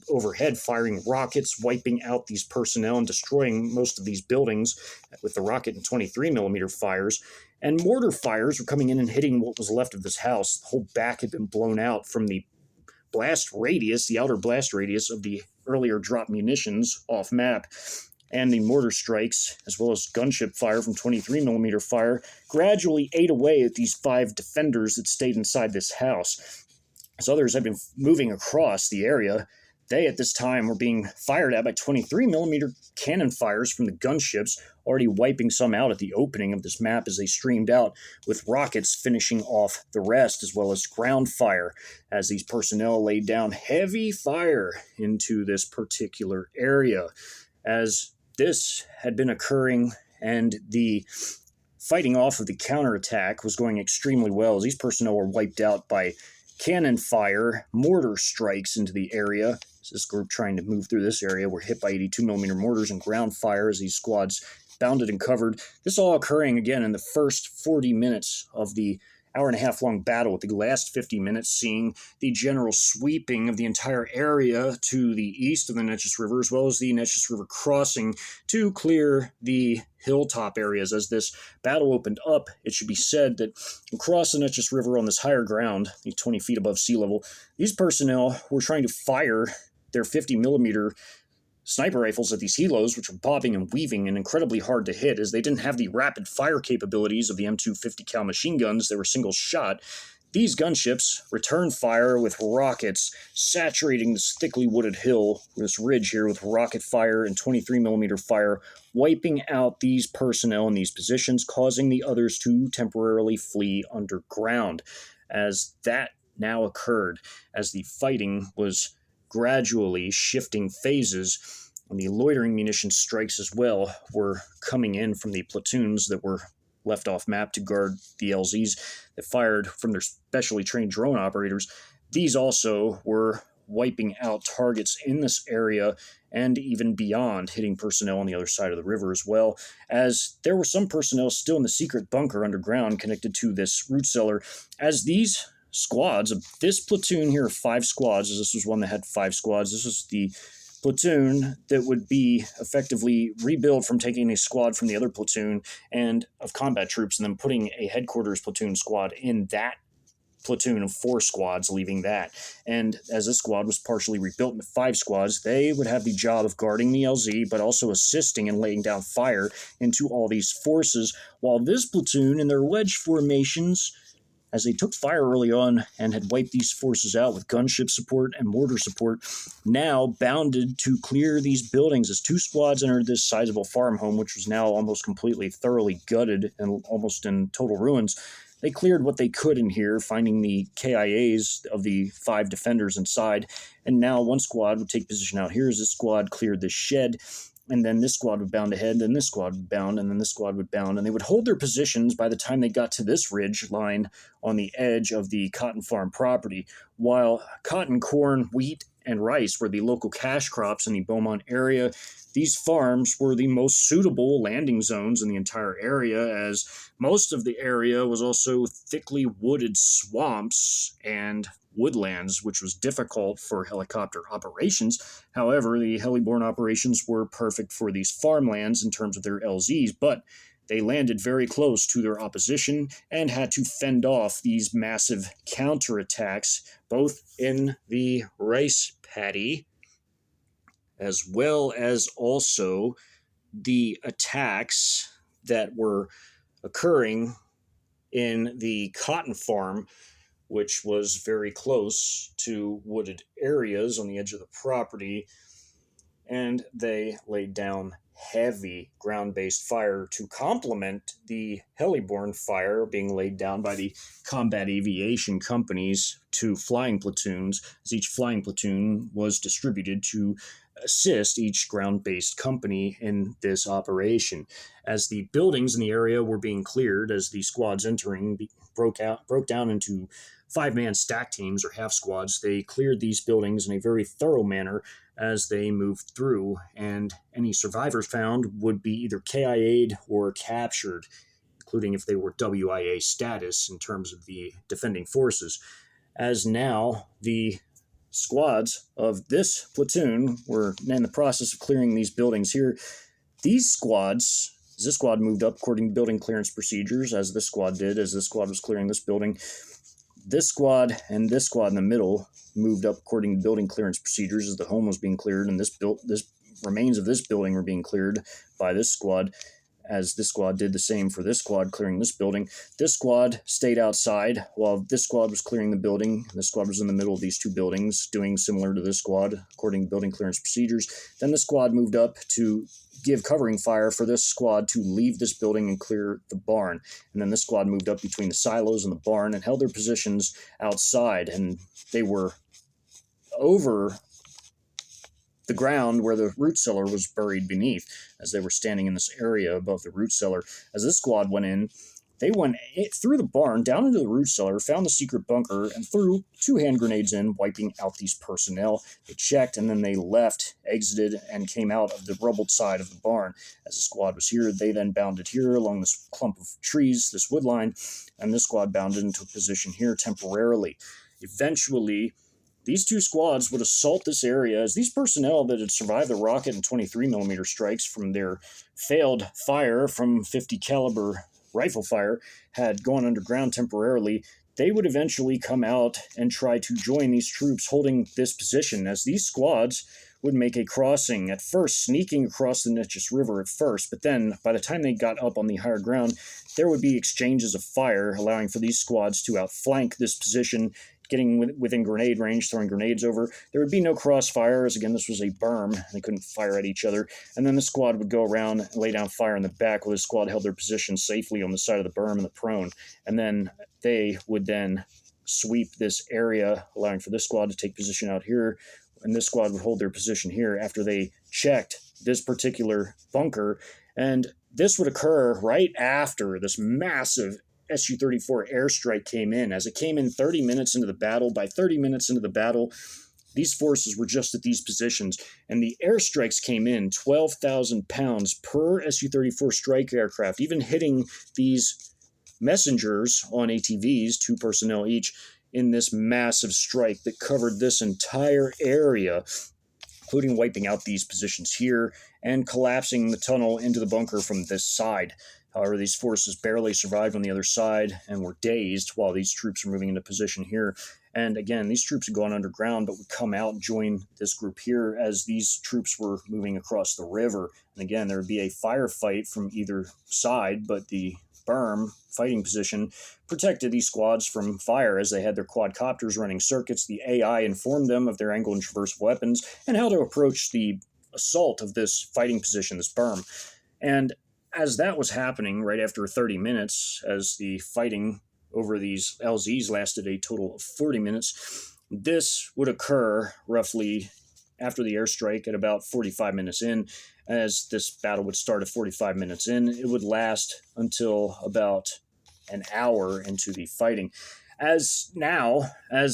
overhead firing rockets, wiping out these personnel and destroying most of these buildings with the rocket and 23 millimeter fires. And mortar fires were coming in and hitting what was left of this house. The whole back had been blown out from the blast radius, the outer blast radius of the earlier dropped munitions off map. And the mortar strikes, as well as gunship fire from 23 millimeter fire, gradually ate away at these 5 defenders that stayed inside this house. As others had been moving across the area, they at this time were being fired at by 23 millimeter cannon fires from the gunships, already wiping some out at the opening of this map as they streamed out, with rockets finishing off the rest, as well as ground fire, as these personnel laid down heavy fire into this particular area. As this had been occurring and the fighting off of the counterattack was going extremely well, as these personnel were wiped out by cannon fire, mortar strikes into the area. This group trying to move through this area were hit by 82 millimeter mortars and ground fire as these squads bounded and covered. This all occurring again in the first 40 minutes of the hour-and-a-half long battle, with the last 50 minutes seeing the general sweeping of the entire area to the east of the Neches River, as well as the Neches River crossing to clear the hilltop areas. As this battle opened up, it should be said that across the Neches River on this higher ground, 20 feet above sea level, these personnel were trying to fire their 50 millimeter sniper rifles at these helos, which were bobbing and weaving and incredibly hard to hit, as they didn't have the rapid fire capabilities of the M250 cal machine guns that were single shot. These gunships returned fire with rockets, saturating this thickly wooded hill, this ridge here, with rocket fire and 23 millimeter fire, wiping out these personnel in these positions, causing the others to temporarily flee underground. As that now occurred, as the fighting was gradually shifting phases, and the loitering munition strikes as well were coming in from the platoons that were left off map to guard the LZs that fired from their specially trained drone operators. These also were wiping out targets in this area and even beyond, hitting personnel on the other side of the river as well, as there were some personnel still in the secret bunker underground connected to this root cellar. As these squads of this platoon here of 5 squads, as this was one that had 5 squads, this was the platoon that would be effectively rebuilt from taking a squad from the other platoon and of combat troops and then putting a headquarters platoon squad in that platoon of 4 squads, leaving that. And as this squad was partially rebuilt into 5 squads, they would have the job of guarding the LZ, but also assisting and laying down fire into all these forces, while this platoon in their wedge formations, as they took fire early on and had wiped these forces out with gunship support and mortar support, now bounded to clear these buildings as 2 squads entered this sizable farm home, which was now almost completely thoroughly gutted and almost in total ruins. They cleared what they could in here, finding the KIAs of the 5 defenders inside, and now one squad would take position out here as this squad cleared the shed, and then this squad would bound ahead, then this squad would bound, and then this squad would bound, and they would hold their positions by the time they got to this ridge line on the edge of the cotton farm property. While cotton, corn, wheat, and rice were the local cash crops in the Beaumont area, these farms were the most suitable landing zones in the entire area, as most of the area was also thickly wooded swamps and woodlands, which was difficult for helicopter operations. However, the heliborne operations were perfect for these farmlands in terms of their LZs, but they landed very close to their opposition and had to fend off these massive counterattacks, both in the rice paddy as well as also the attacks that were occurring in the cotton farm, which was very close to wooded areas on the edge of the property, and they laid down heavy ground-based fire to complement the heliborne fire being laid down by the combat aviation companies to flying platoons, as each flying platoon was distributed to assist each ground-based company in this operation. As the buildings in the area were being cleared, as the squads entering broke down into 5-man stack teams or half squads, they cleared these buildings in a very thorough manner as they moved through, and any survivors found would be either KIA'd or captured, including if they were WIA status in terms of the defending forces. As now, the squads of this platoon were in the process of clearing these buildings here. These squads, as this squad moved up according to building clearance procedures, as this squad did, as this squad was clearing this building, this squad and this squad in the middle moved up according to building clearance procedures as the home was being cleared, and this remains of this building were being cleared by this squad, as this squad did the same for this squad clearing this building. This squad stayed outside while this squad was clearing the building. This squad was in the middle of these two buildings, doing similar to this squad according to building clearance procedures. Then the squad moved up to give covering fire for this squad to leave this building and clear the barn. And then this squad moved up between the silos and the barn and held their positions outside. And they were over the ground where the root cellar was buried beneath, as they were standing in this area above the root cellar. As this squad went in, they went through the barn, down into the root cellar, found the secret bunker, and threw 2 hand grenades in, wiping out these personnel. They checked, and then they left, exited, and came out of the rubbled side of the barn. As the squad was here, they then bounded here along this clump of trees, this wood line, and this squad bounded into a position here temporarily. Eventually, these 2 squads would assault this area as these personnel that had survived the rocket and 23mm strikes from their failed fire from 50 caliber rifle fire had gone underground temporarily. They would eventually come out and try to join these troops holding this position, as these squads would make a crossing, at first sneaking across the Neches River at first, but then by the time they got up on the higher ground, there would be exchanges of fire, allowing for these squads to outflank this position, getting within grenade range, throwing grenades over. There would be no crossfire, as again, this was a berm. They couldn't fire at each other. And then the squad would go around and lay down fire in the back while the squad held their position safely on the side of the berm and the prone. And then they would then sweep this area, allowing for this squad to take position out here, and this squad would hold their position here after they checked this particular bunker. And this would occur right after this massive Su-34 airstrike came in. As it came in 30 minutes into the battle, by 30 minutes into the battle, these forces were just at these positions, and the airstrikes came in 12,000 pounds per Su-34 strike aircraft, even hitting these messengers on ATVs, 2 personnel each, in this massive strike that covered this entire area, including wiping out these positions here and collapsing the tunnel into the bunker from this side. However, these forces barely survived on the other side and were dazed while these troops were moving into position here. And again, these troops had gone underground but would come out and join this group here as these troops were moving across the river. And again, there would be a firefight from either side, but the berm fighting position protected these squads from fire as they had their quadcopters running circuits. The AI informed them of their angle and traverse weapons and how to approach the assault of this fighting position, this berm. And as that was happening, right after 30 minutes, as the fighting over these LZs lasted a total of 40 minutes, this would occur roughly after the airstrike at about 45 minutes in. As this battle would start at 45 minutes in, it would last until about an hour into the fighting. As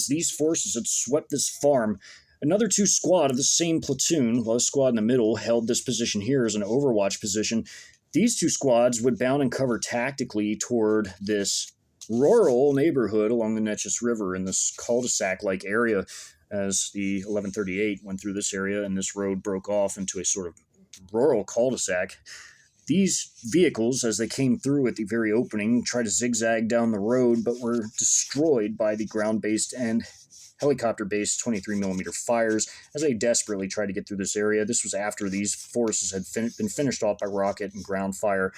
these forces had swept this farm, another 2 squad of the same platoon, while the squad in the middle held this position here as an overwatch position, these 2 squads would bound and cover tactically toward this rural neighborhood along the Neches River in this cul-de-sac-like area, as the 1138 went through this area and this road broke off into a sort of rural cul-de-sac. These vehicles, as they came through at the very opening, tried to zigzag down the road, but were destroyed by the ground-based and helicopter-based 23mm fires as they desperately tried to get through this area. This was after these forces had been finished off by rocket and ground fire.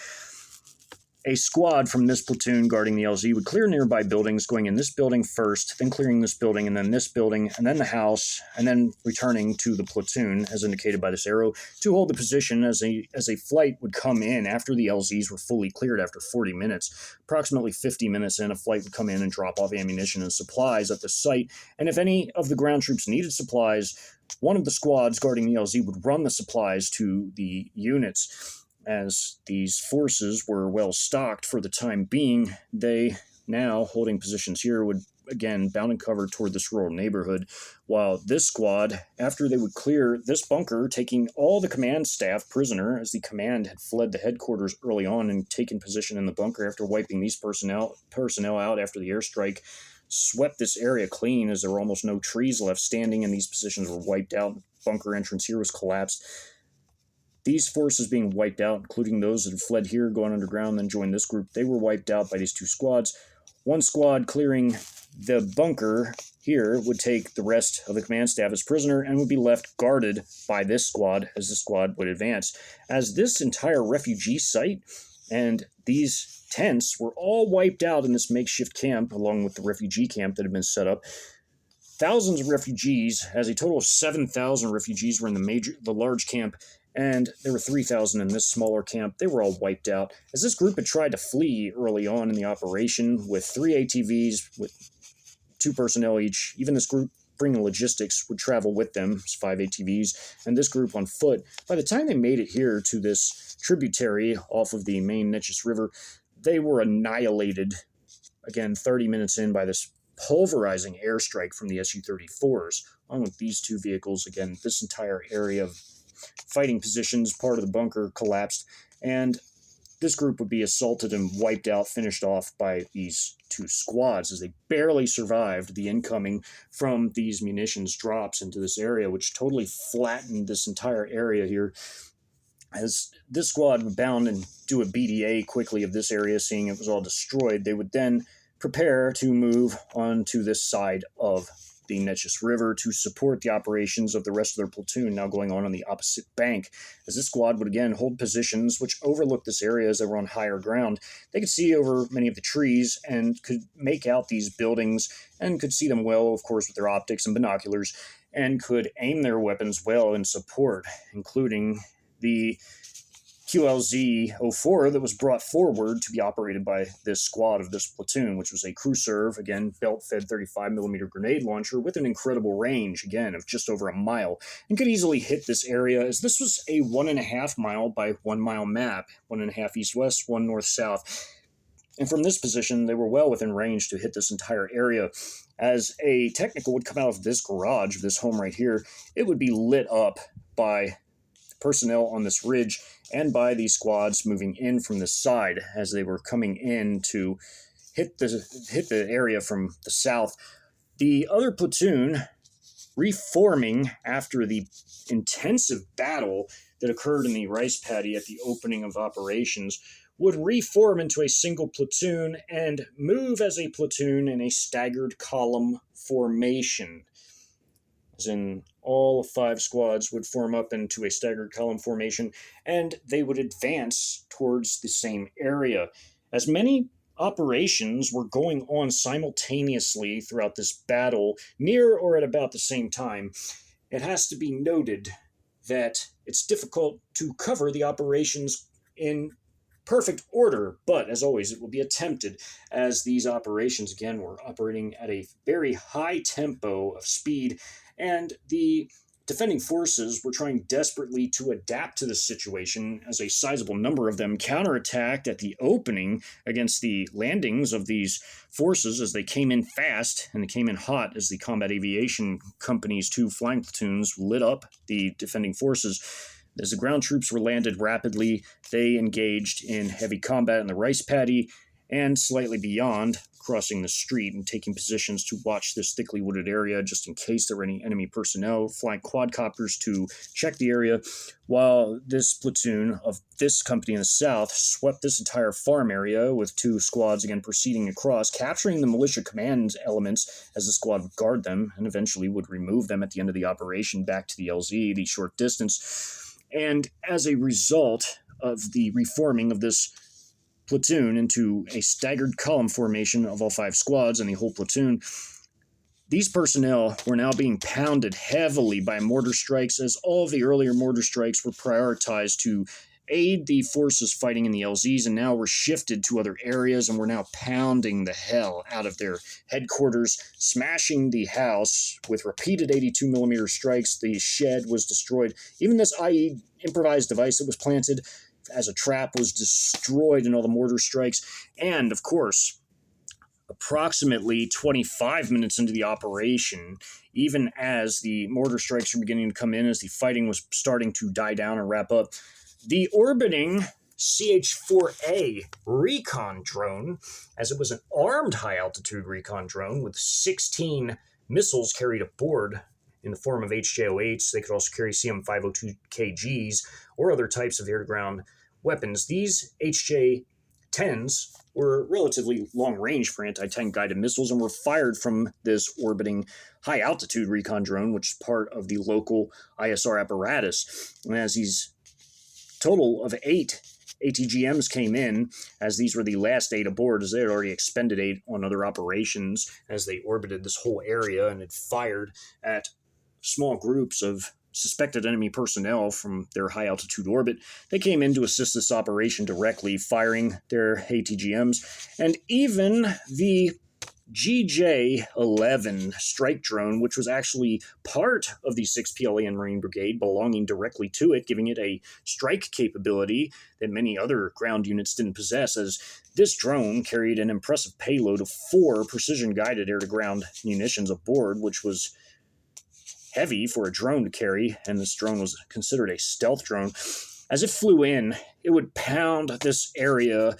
A squad from this platoon guarding the LZ would clear nearby buildings, going in this building first, then clearing this building, and then this building, and then the house, and then returning to the platoon, as indicated by this arrow, to hold the position as a flight would come in after the LZs were fully cleared after 40 minutes. Approximately 50 minutes in, a flight would come in and drop off ammunition and supplies at the site, and if any of the ground troops needed supplies, one of the squads guarding the LZ would run the supplies to the units. As these forces were well stocked for the time being, they, now holding positions here, would again, bound and covered toward this rural neighborhood, while this squad, after they would clear this bunker, taking all the command staff prisoner, as the command had fled the headquarters early on and taken position in the bunker after wiping these personnel out after the airstrike, swept this area clean as there were almost no trees left standing and these positions were wiped out. Bunker entrance here was collapsed. These forces being wiped out, including those that had fled here, gone underground, then joined this group, they were wiped out by these two squads. One squad clearing the bunker here would take the rest of the command staff as prisoner and would be left guarded by this squad as the squad would advance. As this entire refugee site and these tents were all wiped out in this makeshift camp, along with the refugee camp that had been set up, thousands of refugees, as a total of 7,000 refugees were in the large camp, and there were 3,000 in this smaller camp. They were all wiped out. As this group had tried to flee early on in the operation with 3 ATVs with 2 personnel each, even this group bringing logistics would travel with them, 5 ATVs, and this group on foot. By the time they made it here to this tributary off of the main Neches River, they were annihilated, again, 30 minutes in by this pulverizing airstrike from the Su-34s, along with these 2 vehicles. Again, this entire area of fighting positions, part of the bunker collapsed, and this group would be assaulted and wiped out, finished off by these 2 squads as they barely survived the incoming from these munitions drops into this area, which totally flattened this entire area here. As this squad would bound and do a BDA quickly of this area, seeing it was all destroyed, they would then prepare to move on to this side of the Neches River to support the operations of the rest of their platoon now going on the opposite bank. As this squad would again hold positions which overlooked this area as they were on higher ground, they could see over many of the trees and could make out these buildings and could see them well, of course, with their optics and binoculars, and could aim their weapons well in support, including the QLZ-04 that was brought forward to be operated by this squad of this platoon, which was a crew serve, again, belt-fed 35mm grenade launcher with an incredible range, again, of just over a mile, and could easily hit this area, as this was a 1.5 mile by 1 mile map, 1.5 east-west, 1 north-south. And from this position, they were well within range to hit this entire area. As a technical would come out of this garage, this home right here, it would be lit up by personnel on this ridge and by these squads moving in from this side as they were coming in to hit the area from the south. The other platoon, reforming after the intensive battle that occurred in the rice paddy at the opening of operations, would reform into a single platoon and move as a platoon in a staggered column formation. As in, all 5 squads would form up into a staggered column formation, and they would advance towards the same area. As many operations were going on simultaneously throughout this battle, near or at about the same time, it has to be noted that it's difficult to cover the operations in perfect order, but as always, it will be attempted, as these operations, again, were operating at a very high tempo of speed, and the defending forces were trying desperately to adapt to the situation, as a sizable number of them counterattacked at the opening against the landings of these forces as they came in fast and they came in hot as the Combat Aviation Company's 2 flying platoons lit up the defending forces. As the ground troops were landed rapidly, they engaged in heavy combat in the rice paddy and slightly beyond, crossing the street and taking positions to watch this thickly wooded area just in case there were any enemy personnel, flying quadcopters to check the area, while this platoon of this company in the south swept this entire farm area with 2 squads again proceeding across, capturing the militia command elements as the squad would guard them and eventually would remove them at the end of the operation back to the LZ, the short distance. And as a result of the reforming of this platoon into a staggered column formation of all 5 squads and the whole platoon, these personnel were now being pounded heavily by mortar strikes, as all of the earlier mortar strikes were prioritized to aid the forces fighting in the LZs and now were shifted to other areas and were now pounding the hell out of their headquarters, smashing the house with repeated 82mm strikes. The shed was destroyed. Even this IE improvised device that was planted as a trap was destroyed in all the mortar strikes. And, of course, approximately 25 minutes into the operation, even as the mortar strikes were beginning to come in, as the fighting was starting to die down and wrap up, the orbiting CH-4A recon drone, as it was an armed high-altitude recon drone with 16 missiles carried aboard in the form of HJ-08s. They could also carry CM-502 KGs or other types of air-to-ground weapons. These HJ-10s were relatively long range for anti-tank guided missiles and were fired from this orbiting high-altitude recon drone, which is part of the local ISR apparatus. And as these total of 8 ATGMs came in, as these were the last 8 aboard, as they had already expended 8 on other operations as they orbited this whole area and had fired at small groups of suspected enemy personnel from their high-altitude orbit. They came in to assist this operation directly, firing their ATGMs, and even the GJ-11 strike drone, which was actually part of the 6th PLA Marine Brigade, belonging directly to it, giving it a strike capability that many other ground units didn't possess, as this drone carried an impressive payload of 4 precision-guided air-to-ground munitions aboard, which was heavy for a drone to carry, and this drone was considered a stealth drone. As it flew in, it would pound this area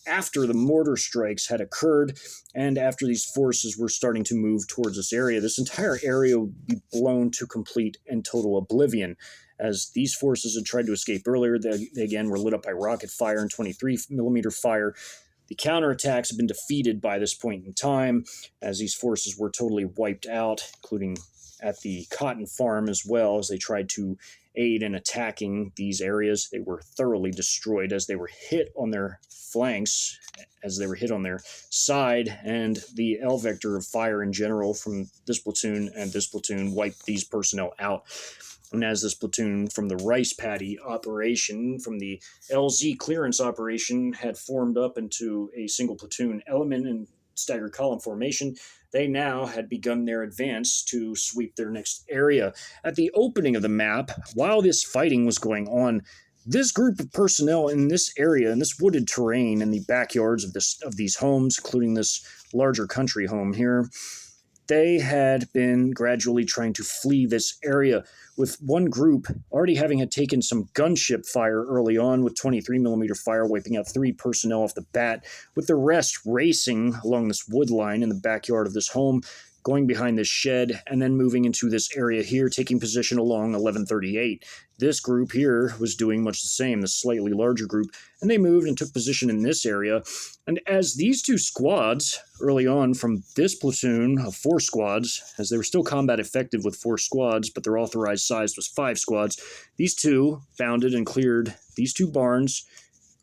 after the mortar strikes had occurred, and after these forces were starting to move towards this area. This entire area would be blown to complete and total oblivion. As these forces had tried to escape earlier, they again were lit up by rocket fire and 23mm fire. The counterattacks had been defeated by this point in time, as these forces were totally wiped out, including at the cotton farm as well, as they tried to aid in attacking these areas. They were thoroughly destroyed as they were hit on their flanks, as they were hit on their side, and the L vector of fire in general from this platoon and this platoon wiped these personnel out. And as this platoon from the rice paddy operation, from the LZ clearance operation, had formed up into a single platoon element in staggered column formation, they now had begun their advance to sweep their next area. At the opening of the map, while this fighting was going on, this group of personnel in this area, in this wooded terrain, in the backyards of these homes, including this larger country home here, they had been gradually trying to flee this area, with one group already having had taken some gunship fire early on with 23mm fire, wiping out 3 personnel off the bat, with the rest racing along this wood line in the backyard of this home, going behind this shed, and then moving into this area here, taking position along 1138. This group here was doing much the same, the slightly larger group, and they moved and took position in this area. And as these 2 squads, early on from this platoon of 4 squads, as they were still combat effective with 4 squads, but their authorized size was 5 squads, these 2 bounded and cleared these 2 barns.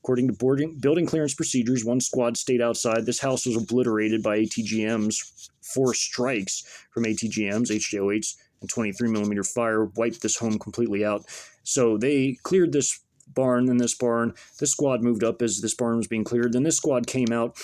According to building clearance procedures, 1 squad stayed outside. This house was obliterated by ATGMs. 4 strikes from ATGMs, HJ-08s, and 23mm fire wiped this home completely out. So they cleared this barn and this barn. This squad moved up as this barn was being cleared. Then this squad came out.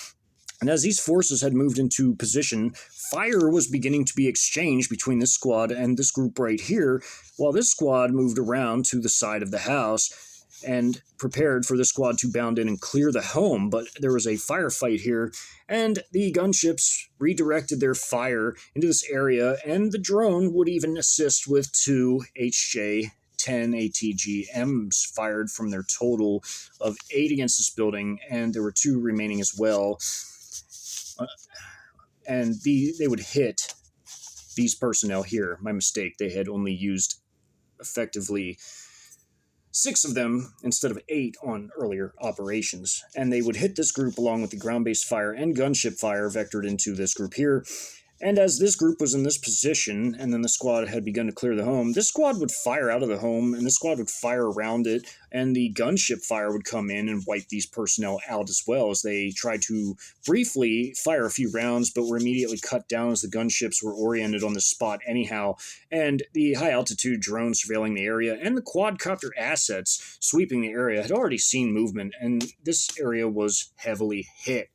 And as these forces had moved into position, fire was beginning to be exchanged between this squad and this group right here, while this squad moved around to the side of the house and prepared for the squad to bound in and clear the home. But there was a firefight here, and the gunships redirected their fire into this area, and the drone would even assist with 2 HJ-10 ATGMs fired from their total of 8 against this building, and there were 2 remaining as well. And they would hit these personnel here. My mistake. They had only used effectively 6 of them instead of 8 on earlier operations. And they would hit this group along with the ground-based fire and gunship fire vectored into this group here. And as this group was in this position, and then the squad had begun to clear the home, this squad would fire out of the home, and this squad would fire around it, and the gunship fire would come in and wipe these personnel out as well, as they tried to briefly fire a few rounds, but were immediately cut down as the gunships were oriented on the spot anyhow. And the high-altitude drones surveilling the area and the quadcopter assets sweeping the area had already seen movement, and this area was heavily hit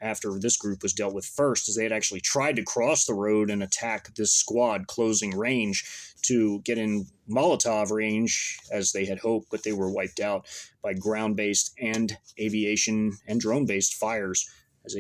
after this group was dealt with first, as they had actually tried to cross the road and attack this squad closing range to get in Molotov range, as they had hoped, but they were wiped out by ground-based and aviation and drone-based fires. as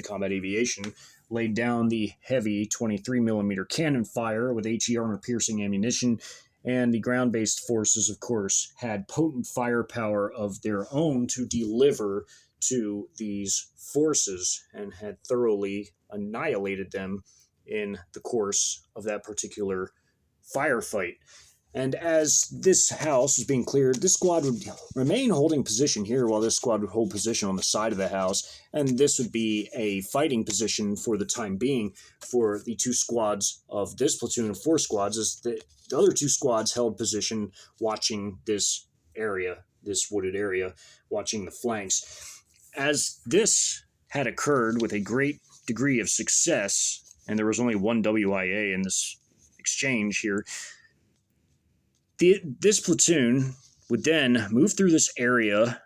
combat aviation, laid down the heavy 23 millimeter cannon fire with HE armor piercing ammunition. And the ground based forces, of course, had potent firepower of their own to deliver to these forces and had thoroughly annihilated them in the course of that particular firefight. And as this house was being cleared, this squad would remain holding position here while this squad would hold position on the side of the house. And this would be a fighting position for the time being for the two squads of this platoon of 4 squads, as the other 2 squads held position watching this area, this wooded area, watching the flanks. As this had occurred with a great degree of success, and there was only 1 WIA in this exchange here, this platoon would then move through this area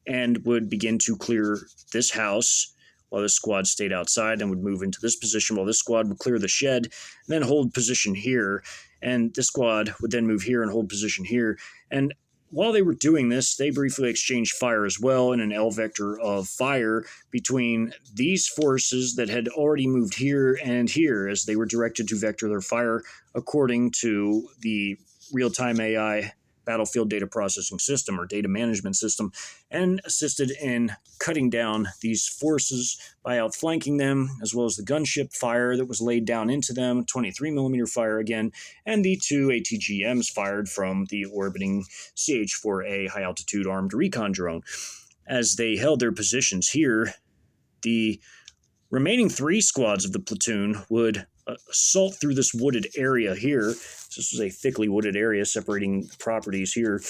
and would begin to clear this house while this squad stayed outside, and would move into this position while this squad would clear the shed and then hold position here. And this squad would then move here and hold position here. And while they were doing this, they briefly exchanged fire as well in an L vector of fire between these forces that had already moved here and here, as they were directed to vector their fire according to the real-time AI battlefield data processing system or data management system, and assisted in cutting down these forces by outflanking them, as well as the gunship fire that was laid down into them, 23 millimeter fire again, and the 2 ATGMs fired from the orbiting CH-4A high-altitude armed recon drone. As they held their positions here, the remaining 3 squads of the platoon would assault through this wooded area here. So this was a thickly wooded area separating properties here.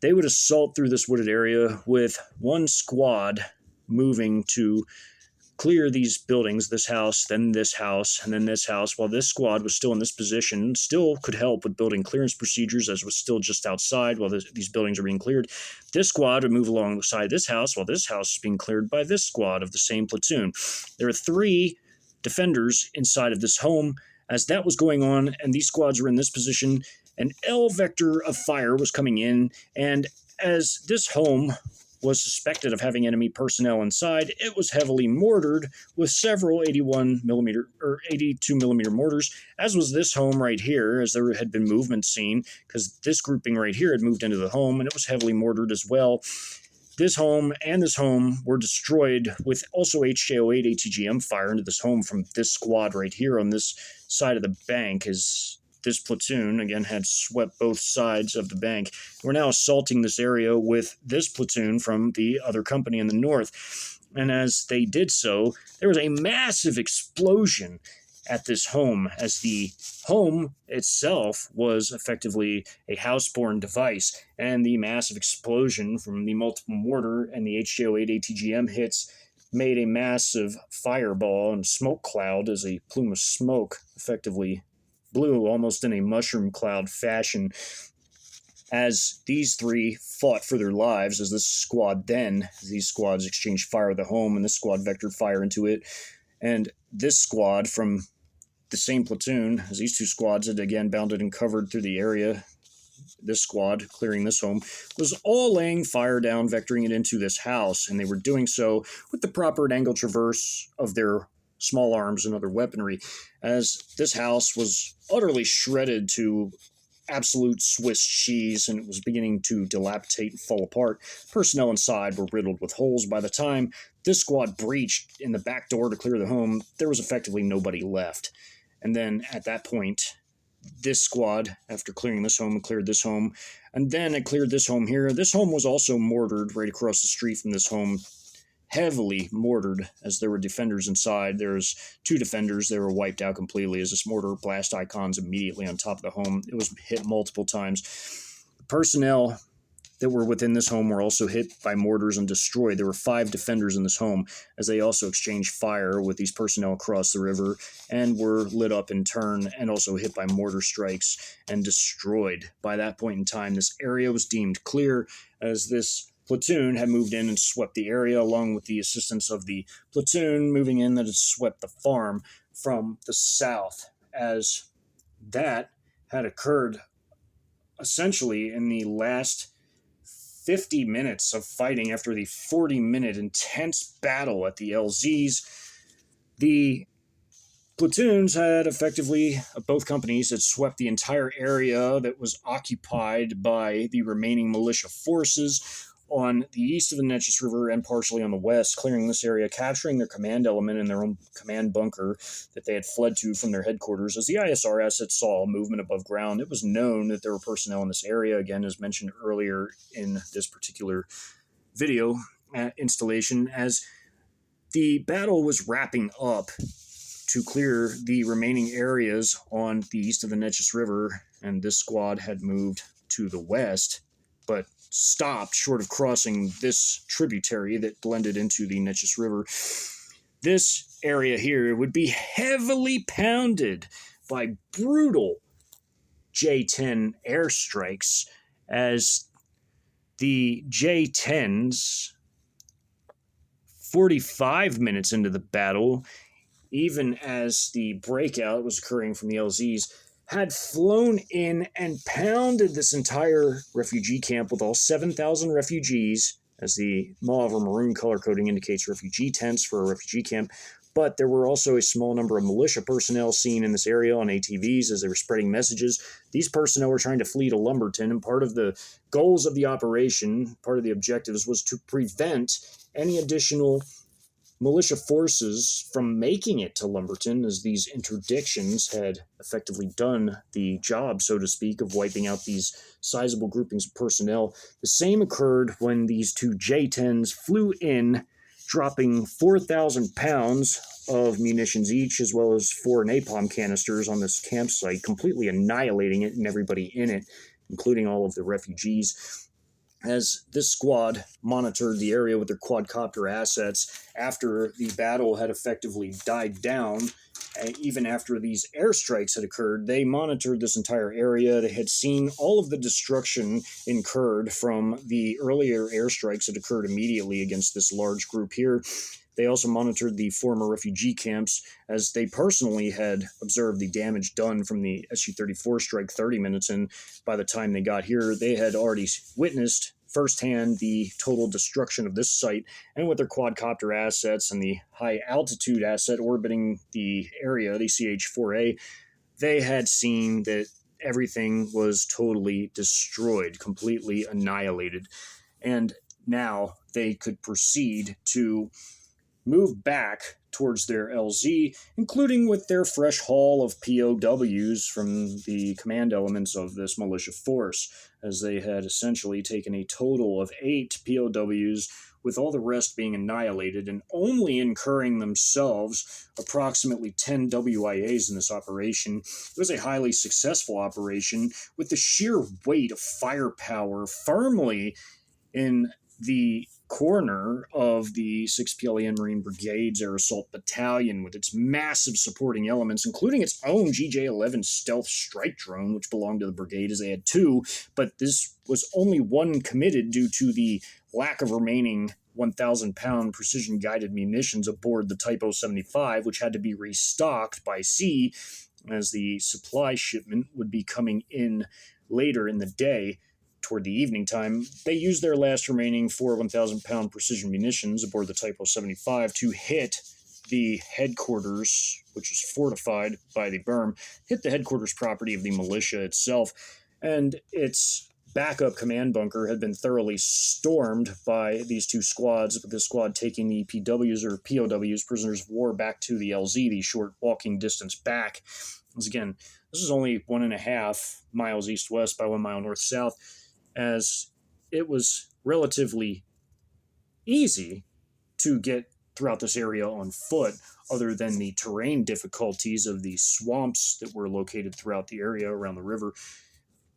They would assault through this wooded area with 1 squad moving to clear these buildings, this house, and then this house, while this squad was still in this position, still could help with building clearance procedures, as was still just outside while these buildings are being cleared. This squad would move alongside this house while this house is being cleared by this squad of the same platoon. There are 3 defenders inside of this home. As that was going on and these squads were in this position, an L vector of fire was coming in, and as this home was suspected of having enemy personnel inside, it was heavily mortared with several 81 millimeter or 82 millimeter mortars, as was this home right here, as there had been movement seen, because this grouping right here had moved into the home, and it was heavily mortared as well. This home and this home were destroyed with also HJ-08 ATGM fire into this home from this squad right here on this side of the bank, as this platoon, again, had swept both sides of the bank. We're now assaulting this area with this platoon from the other company in the north. And as they did so, there was a massive explosion at this home, as the home itself was effectively a house-borne device, and the massive explosion from the multiple mortar and the HJ-08 ATGM hits made a massive fireball and smoke cloud, as a plume of smoke effectively blew almost in a mushroom cloud fashion, as these 3 fought for their lives, as these squads exchanged fire with the home, and this squad vectored fire into it. And this squad from the same platoon, as these 2 squads had again bounded and covered through the area, this squad clearing this home, was all laying fire down, vectoring it into this house, and they were doing so with the proper angle traverse of their small arms and other weaponry, as this house was utterly shredded to absolute Swiss cheese, and it was beginning to dilapidate and fall apart. Personnel inside were riddled with holes. By the time this squad breached in the back door to clear the home, there was effectively nobody left. And then at that point, this squad, after clearing this home, cleared this home, and then it cleared this home here. This home was also mortared right across the street from this home, heavily mortared, as there were defenders inside. There was 2 defenders. They were wiped out completely as this mortar blast icons immediately on top of the home. It was hit multiple times. The personnel that were within this home were also hit by mortars and destroyed. There were 5 defenders in this home, as they also exchanged fire with these personnel across the river and were lit up in turn and also hit by mortar strikes and destroyed. By that point in time, this area was deemed clear, as this platoon had moved in and swept the area, along with the assistance of the platoon moving in that had swept the farm from the south, as that had occurred essentially in the last 50 minutes of fighting after the 40-minute intense battle at the LZs. The platoons had effectively, both companies had swept the entire area that was occupied by the remaining militia forces on the east of the Neches River and partially on the west, clearing this area, capturing their command element in their own command bunker that they had fled to from their headquarters. As the ISR assets saw movement above ground, it was known that there were personnel in this area, again, as mentioned earlier in this particular video installation. As the battle was wrapping up to clear the remaining areas on the east of the Neches River, and this squad had moved to the west, but stopped short of crossing this tributary that blended into the Neches River. This area here would be heavily pounded by brutal J-10 airstrikes, as the J-10s, 45 minutes into the battle, even as the breakout was occurring from the LZs, had flown in and pounded this entire refugee camp with all 7,000 refugees, as the mauve or maroon color coding indicates refugee tents for a refugee camp. But there were also a small number of militia personnel seen in this area on ATVs as they were spreading messages. These personnel were trying to flee to Lumberton, and part of the goals of the operation, part of the objectives, was to prevent any additional militia forces from making it to Lumberton, as these interdictions had effectively done the job, so to speak, of wiping out these sizable groupings of personnel. The same occurred when these two J-10s flew in, dropping 4,000 pounds of munitions each, as well as 4 napalm canisters on this campsite, completely annihilating it and everybody in it, including all of the refugees. As this squad monitored the area with their quadcopter assets after the battle had effectively died down, even after these airstrikes had occurred, they monitored this entire area. They had seen all of the destruction incurred from the earlier airstrikes that occurred immediately against this large group here. They also monitored the former refugee camps, as they personally had observed the damage done from the Su-34 strike 30 minutes in. By the time they got here, they had already witnessed firsthand the total destruction of this site, and with their quadcopter assets and the high altitude asset orbiting the area, the CH-4A, they had seen that everything was totally destroyed, completely annihilated. And now they could proceed to move back towards their LZ, including with their fresh haul of POWs from the command elements of this militia force, as they had essentially taken a total of 8 POWs, with all the rest being annihilated, and only incurring themselves approximately 10 WIAs in this operation. It was a highly successful operation, with the sheer weight of firepower firmly in the corner of the 6th PLAN Marine Brigade's Air Assault Battalion, with its massive supporting elements, including its own GJ-11 stealth strike drone, which belonged to the brigade, as they had 2, but this was only 1 committed due to the lack of remaining 1,000-pound precision-guided munitions aboard the Typo 75, which had to be restocked by sea, as the supply shipment would be coming in later in the day. Toward the evening time, they used their last remaining 4 1,000-pound precision munitions aboard the Typo 75 to hit the headquarters, which was fortified by the berm, hit the headquarters property of the militia itself, and its backup command bunker had been thoroughly stormed by these 2 squads, with this squad taking the PWs or POWs, prisoners of war, back to the LZ, the short walking distance back. Once again, this is only 1.5 miles east-west by 1 mile north-south, as it was relatively easy to get throughout this area on foot, other than the terrain difficulties of the swamps that were located throughout the area around the river.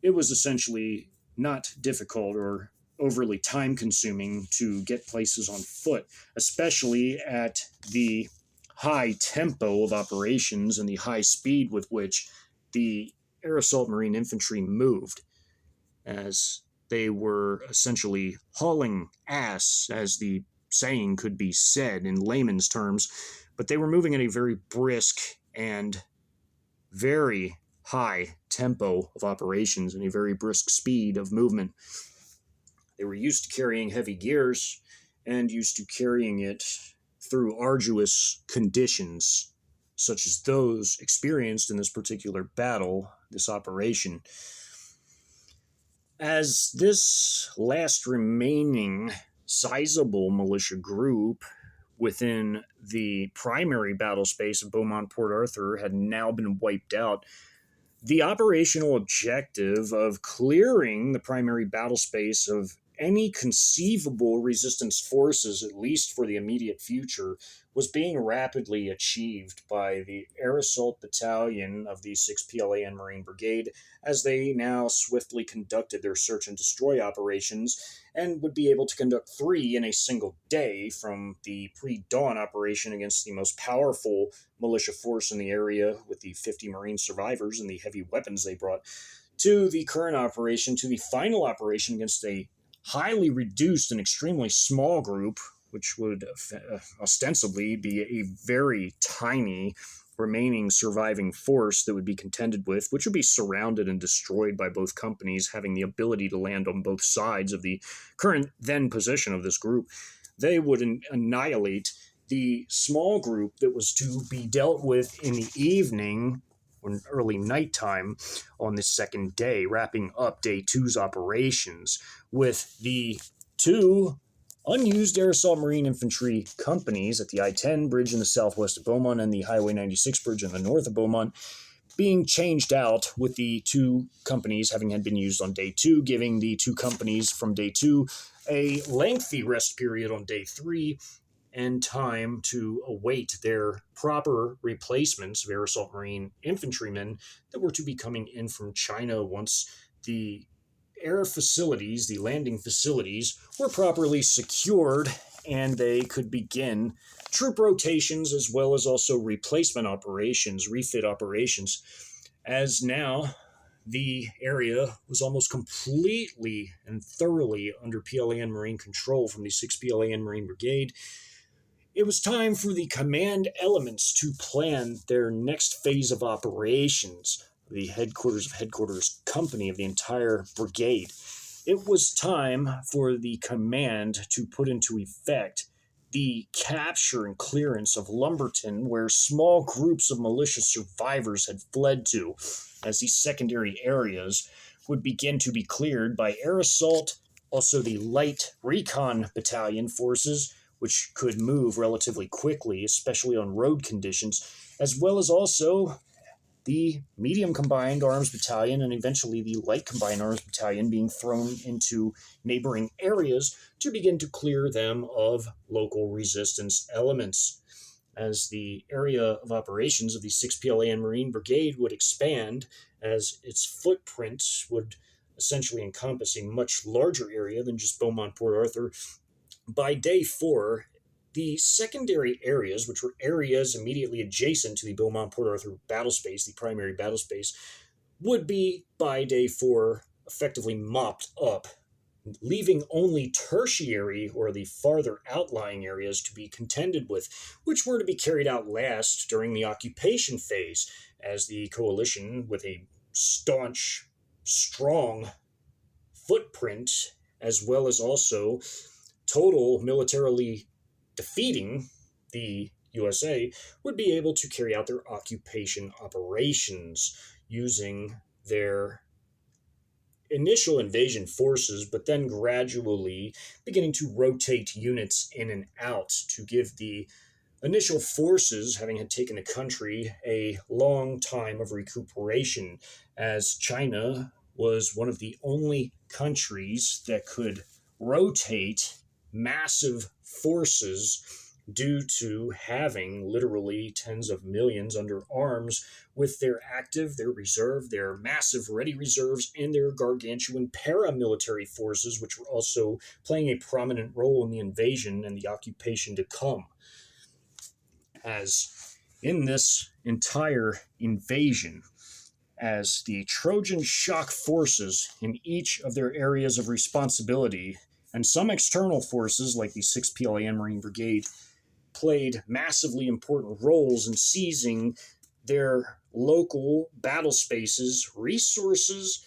It was essentially not difficult or overly time-consuming to get places on foot, especially at the high tempo of operations and the high speed with which the Air Assault Marine Infantry moved, as they were essentially hauling ass, as the saying could be said in layman's terms, but they were moving at a very brisk and very high tempo of operations and a very brisk speed of movement. They were used to carrying heavy gears and used to carrying it through arduous conditions, such as those experienced in this particular battle, this operation. As this last remaining sizable militia group within the primary battle space of Beaumont Port Arthur had now been wiped out, the operational objective of clearing the primary battle space of any conceivable resistance forces, at least for the immediate future, was being rapidly achieved by the Air Assault Battalion of the 6th PLAN Marine Brigade, as they now swiftly conducted their search and destroy operations and would be able to conduct 3 in a single day, from the pre-dawn operation against the most powerful militia force in the area with the 50 Marine survivors and the heavy weapons they brought, to the current operation, to the final operation against a highly reduced and extremely small group, which would ostensibly be a very tiny remaining surviving force that would be contended with, which would be surrounded and destroyed by both companies, having the ability to land on both sides of the current then position of this group. They would annihilate the small group that was to be dealt with in the evening or early nighttime on the second day, wrapping up day 2's operations with the 2 unused air assault marine infantry companies at the I-10 bridge in the southwest of Beaumont and the Highway 96 bridge in the north of Beaumont being changed out, with the 2 companies having had been used on day 2, giving the 2 companies from day 2 a lengthy rest period on day 3 and time to await their proper replacements of air assault marine infantrymen that were to be coming in from China once the air facilities, the landing facilities, were properly secured and they could begin troop rotations as well as also replacement operations, refit operations, as now the area was almost completely and thoroughly under PLAN Marine control from the 6th PLAN Marine Brigade. It was time for the command elements to plan their next phase of operations, the headquarters company of the entire brigade. It was time for the command to put into effect the capture and clearance of Lumberton, where small groups of militia survivors had fled to, as these secondary areas would begin to be cleared by air assault, also the light recon battalion forces, which could move relatively quickly, especially on road conditions, as well as also the medium combined arms battalion and eventually the light combined arms battalion being thrown into neighboring areas to begin to clear them of local resistance elements. As the area of operations of the 6th PLAN Marine Brigade would expand, as its footprint would essentially encompass a much larger area than just Beaumont Port Arthur, by day 4, the secondary areas, which were areas immediately adjacent to the Beaumont Port Arthur battle space, the primary battle space, would be, by day 4, effectively mopped up, leaving only tertiary or the farther outlying areas to be contended with, which were to be carried out last during the occupation phase, as the coalition, with a staunch, strong footprint, as well as also total militarily defeating the USA, would be able to carry out their occupation operations using their initial invasion forces, but then gradually beginning to rotate units in and out to give the initial forces, having had taken the country, a long time of recuperation, as China was one of the only countries that could rotate massive forces due to having literally tens of millions under arms with their active, their reserve, their massive ready reserves, and their gargantuan paramilitary forces, which were also playing a prominent role in the invasion and the occupation to come. As in this entire invasion, as the Trojan shock forces in each of their areas of responsibility, and some external forces like the 6th PLAN Marine Brigade, played massively important roles in seizing their local battle spaces, resources,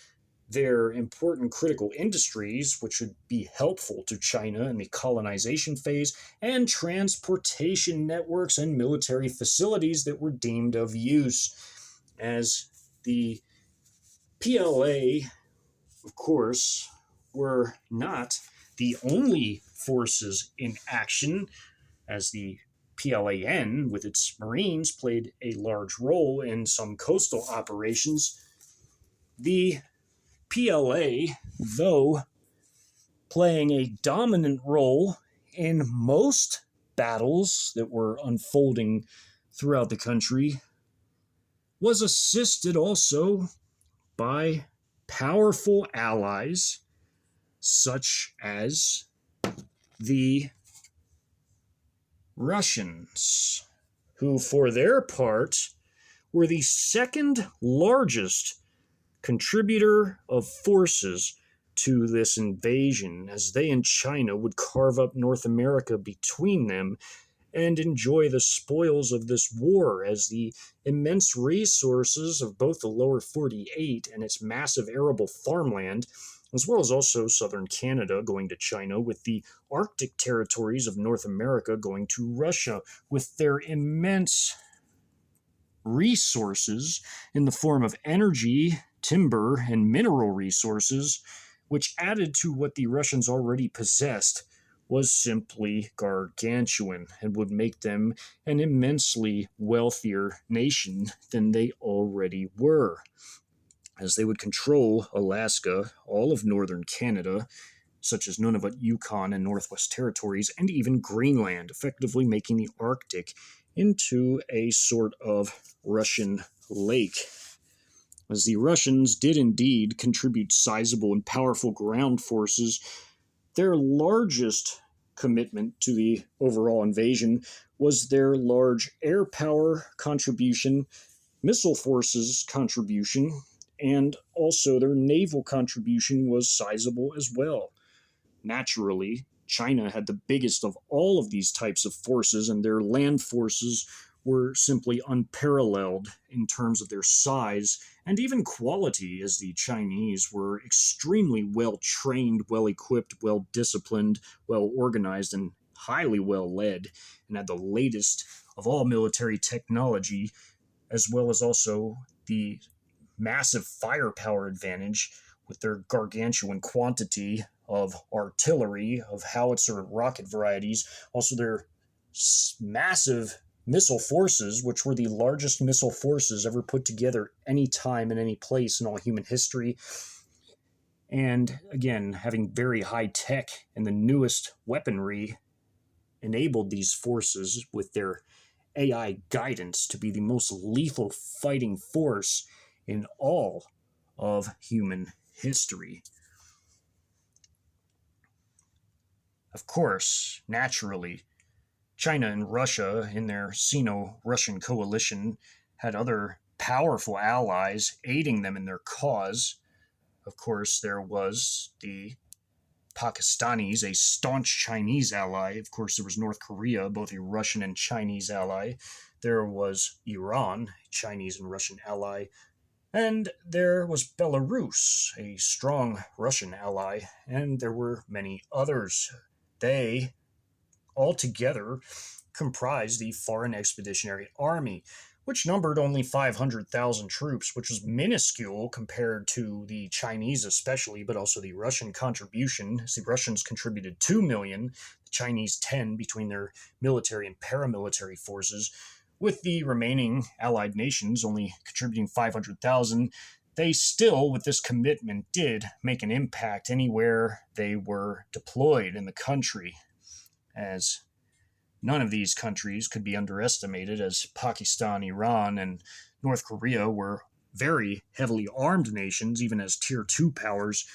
their important critical industries, which would be helpful to China in the colonization phase, and transportation networks and military facilities that were deemed of use. As the PLA, of course, were not the only forces in action, as the PLAN, with its Marines, played a large role in some coastal operations. The PLA, though playing a dominant role in most battles that were unfolding throughout the country, was assisted also by powerful allies such as the Russians, who, for their part, were the second largest contributor of forces to this invasion, as they and China would carve up North America between them and enjoy the spoils of this war, as the immense resources of both the lower 48 and its massive arable farmland, as well as also southern Canada going to China, with the Arctic territories of North America going to Russia, with their immense resources in the form of energy, timber, and mineral resources, which added to what the Russians already possessed, was simply gargantuan and would make them an immensely wealthier nation than they already were, as they would control Alaska, all of northern Canada, such as Nunavut, Yukon, and Northwest Territories, and even Greenland, effectively making the Arctic into a sort of Russian lake. As the Russians did indeed contribute sizable and powerful ground forces, their largest commitment to the overall invasion was their large air power contribution, missile forces contribution, and also their naval contribution was sizable as well. Naturally, China had the biggest of all of these types of forces, and their land forces were simply unparalleled in terms of their size and even quality, as the Chinese were extremely well trained, well equipped, well disciplined, well organized, and highly well led, and had the latest of all military technology, as well as also the massive firepower advantage with their gargantuan quantity of artillery, of howitzer and rocket varieties, also their massive missile forces, which were the largest missile forces ever put together any time in any place in all human history. And again, having very high tech and the newest weaponry enabled these forces with their AI guidance to be the most lethal fighting force in all of human history. Of course, naturally, China and Russia, in their Sino-Russian coalition, had other powerful allies aiding them in their cause. Of course, there was the Pakistanis, a staunch Chinese ally. Of course, there was North Korea, both a Russian and Chinese ally. There was Iran, a Chinese and Russian ally. And there was Belarus, a strong Russian ally. And there were many others. They altogether comprised the Foreign Expeditionary Army, which numbered only 500,000 troops, which was minuscule compared to the Chinese especially, but also the Russian contribution. The Russians contributed 2 million, the Chinese 10 between their military and paramilitary forces, with the remaining allied nations only contributing 500,000. They still, with this commitment, did make an impact anywhere they were deployed in the country, as none of these countries could be underestimated, as Pakistan, Iran, and North Korea were very heavily armed nations, even as tier 2 powers.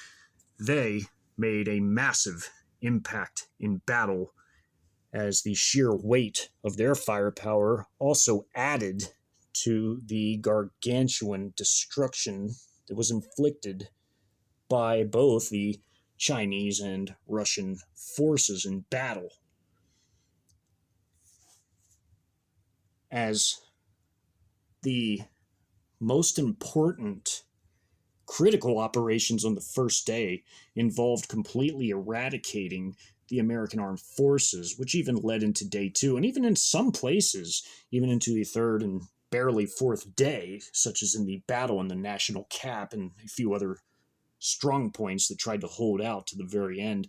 They made a massive impact in battle, as the sheer weight of their firepower also added to the gargantuan destruction that was inflicted by both the Chinese and Russian forces in battle. As the most important critical operations on the first day involved completely eradicating the American armed forces, which even led into day two, and even in some places, even into the third and barely fourth day, such as in the battle in the National Cap and a few other strong points that tried to hold out to the very end.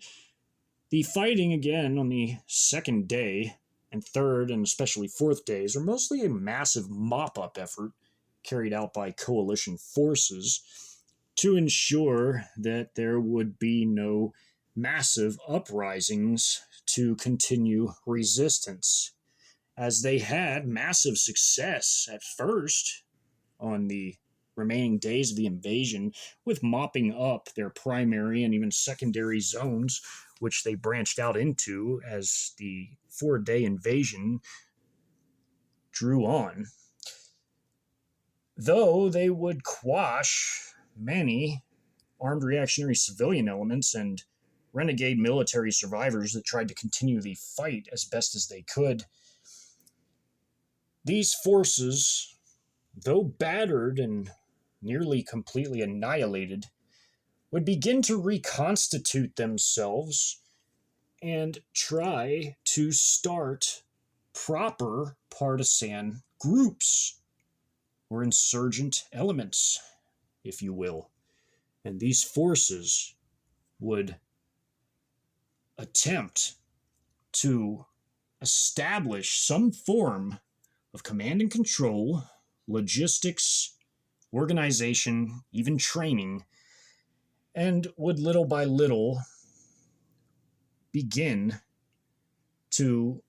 The fighting again on the second day and third and especially fourth days are mostly a massive mop-up effort carried out by coalition forces to ensure that there would be no massive uprisings to continue resistance, as they had massive success at first on the remaining days of the invasion with mopping up their primary and even secondary zones, which they branched out into as the 4-day invasion drew on. Though they would quash many armed reactionary civilian elements and renegade military survivors that tried to continue the fight as best as they could, these forces, though battered and nearly completely annihilated, would begin to reconstitute themselves and try to start proper partisan groups or insurgent elements, if you will. And these forces would attempt to establish some form of command and control, logistics, organization, even training, and would little by little begin to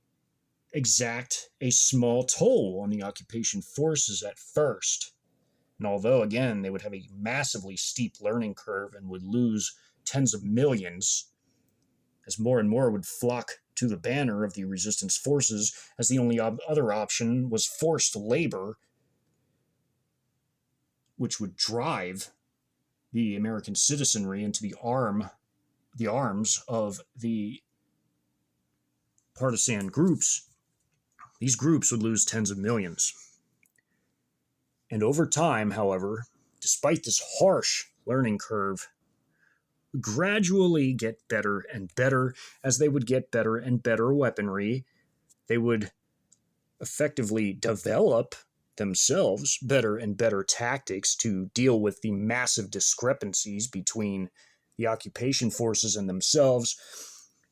exact a small toll on the occupation forces at first. And although, again, they would have a massively steep learning curve and would lose tens of millions, as more and more would flock to the banner of the resistance forces, as the only other option was forced labor, which would drive the American citizenry into the arms of the partisan groups. These groups would lose tens of millions. And over time, however, despite this harsh learning curve, would gradually get better and better as they would get better and better weaponry. They would effectively develop themselves better and better tactics to deal with the massive discrepancies between the occupation forces and themselves,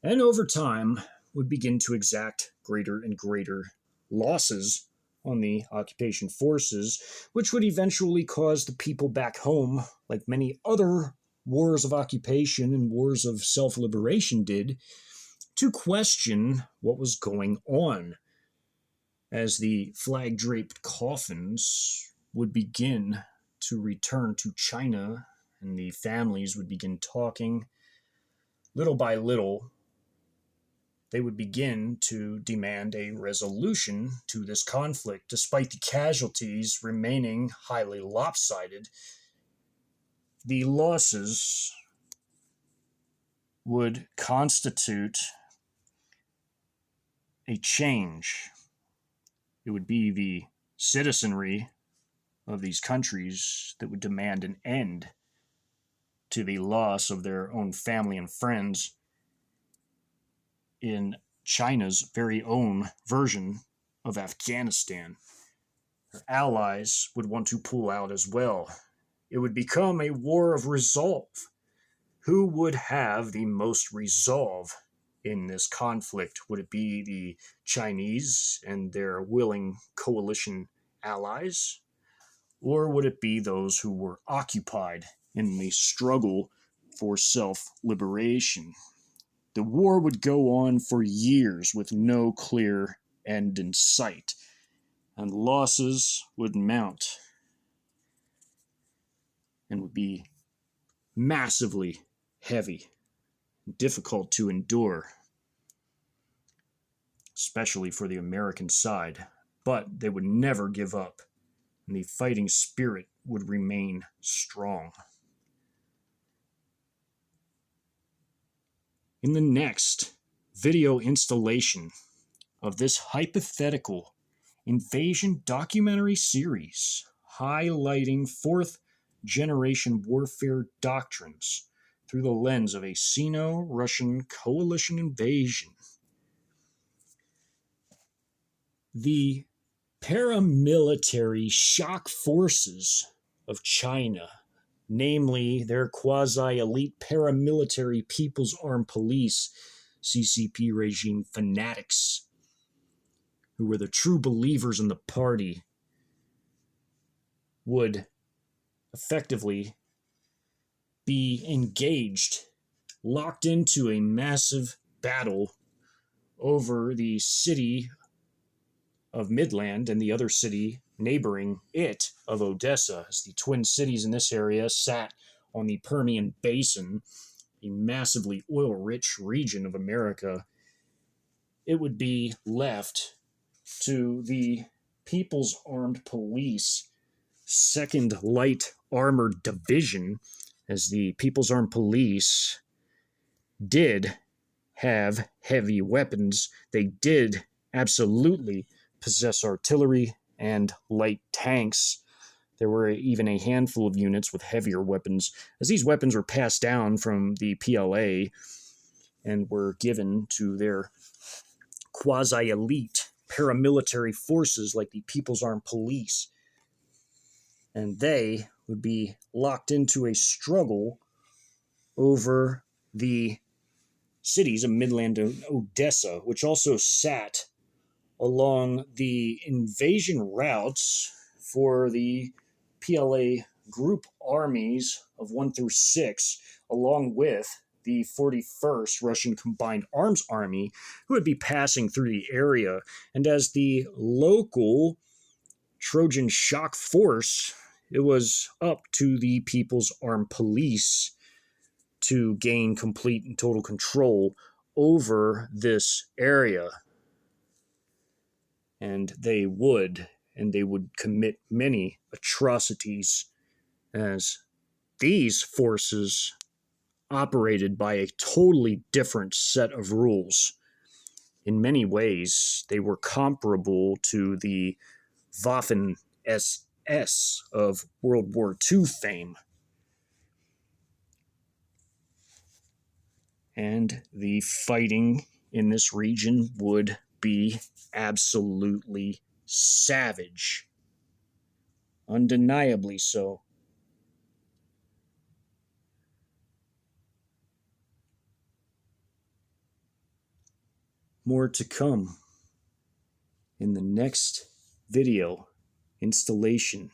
and over time would begin to exact greater and greater losses on the occupation forces, which would eventually cause the people back home, like many other wars of occupation and wars of self-liberation did, to question what was going on, as the flag-draped coffins would begin to return to China and the families would begin talking. Little by little, they would begin to demand a resolution to this conflict, despite the casualties remaining highly lopsided. The losses would constitute a change. It would be the citizenry of these countries that would demand an end to the loss of their own family and friends in China's very own version of Afghanistan. Their allies would want to pull out as well. It would become a war of resolve. Who would have the most resolve in this conflict? Would it be the Chinese and their willing coalition allies? Or would it be those who were occupied in the struggle for self-liberation? The war would go on for years with no clear end in sight, and losses would mount and would be massively heavy and difficult to endure, especially for the American side. But they would never give up, and the fighting spirit would remain strong. In the next video installation of this hypothetical invasion documentary series highlighting 4th generation warfare doctrines through the lens of a Sino-Russian coalition invasion. The paramilitary shock forces of China, namely their quasi-elite paramilitary People's Armed Police, CCP regime fanatics, who were the true believers in the party, would effectively be engaged, locked into a massive battle over the city of Midland and the other city neighboring it of Odessa, as the twin cities in this area sat on the Permian Basin, a massively oil-rich region of America. It would be left to the People's Armed Police 2nd Light Armored Division, as the People's Armed Police did have heavy weapons. They did absolutely possess artillery and light tanks. There were even a handful of units with heavier weapons, as these weapons were passed down from the PLA and were given to their quasi-elite paramilitary forces like the People's Armed Police. And they would be locked into a struggle over the cities of Midland and Odessa, which also sat along the invasion routes for the PLA group armies of 1 through 6, along with the 41st Russian Combined Arms Army, who would be passing through the area. And as the local Trojan shock force, it was up to the People's Armed Police to gain complete and total control over this area. And they would commit many atrocities, as these forces operated by a totally different set of rules. In many ways, they were comparable to the Waffen-SS of World War II fame. And the fighting in this region would be absolutely savage. Undeniably so. More to come in the next video installation.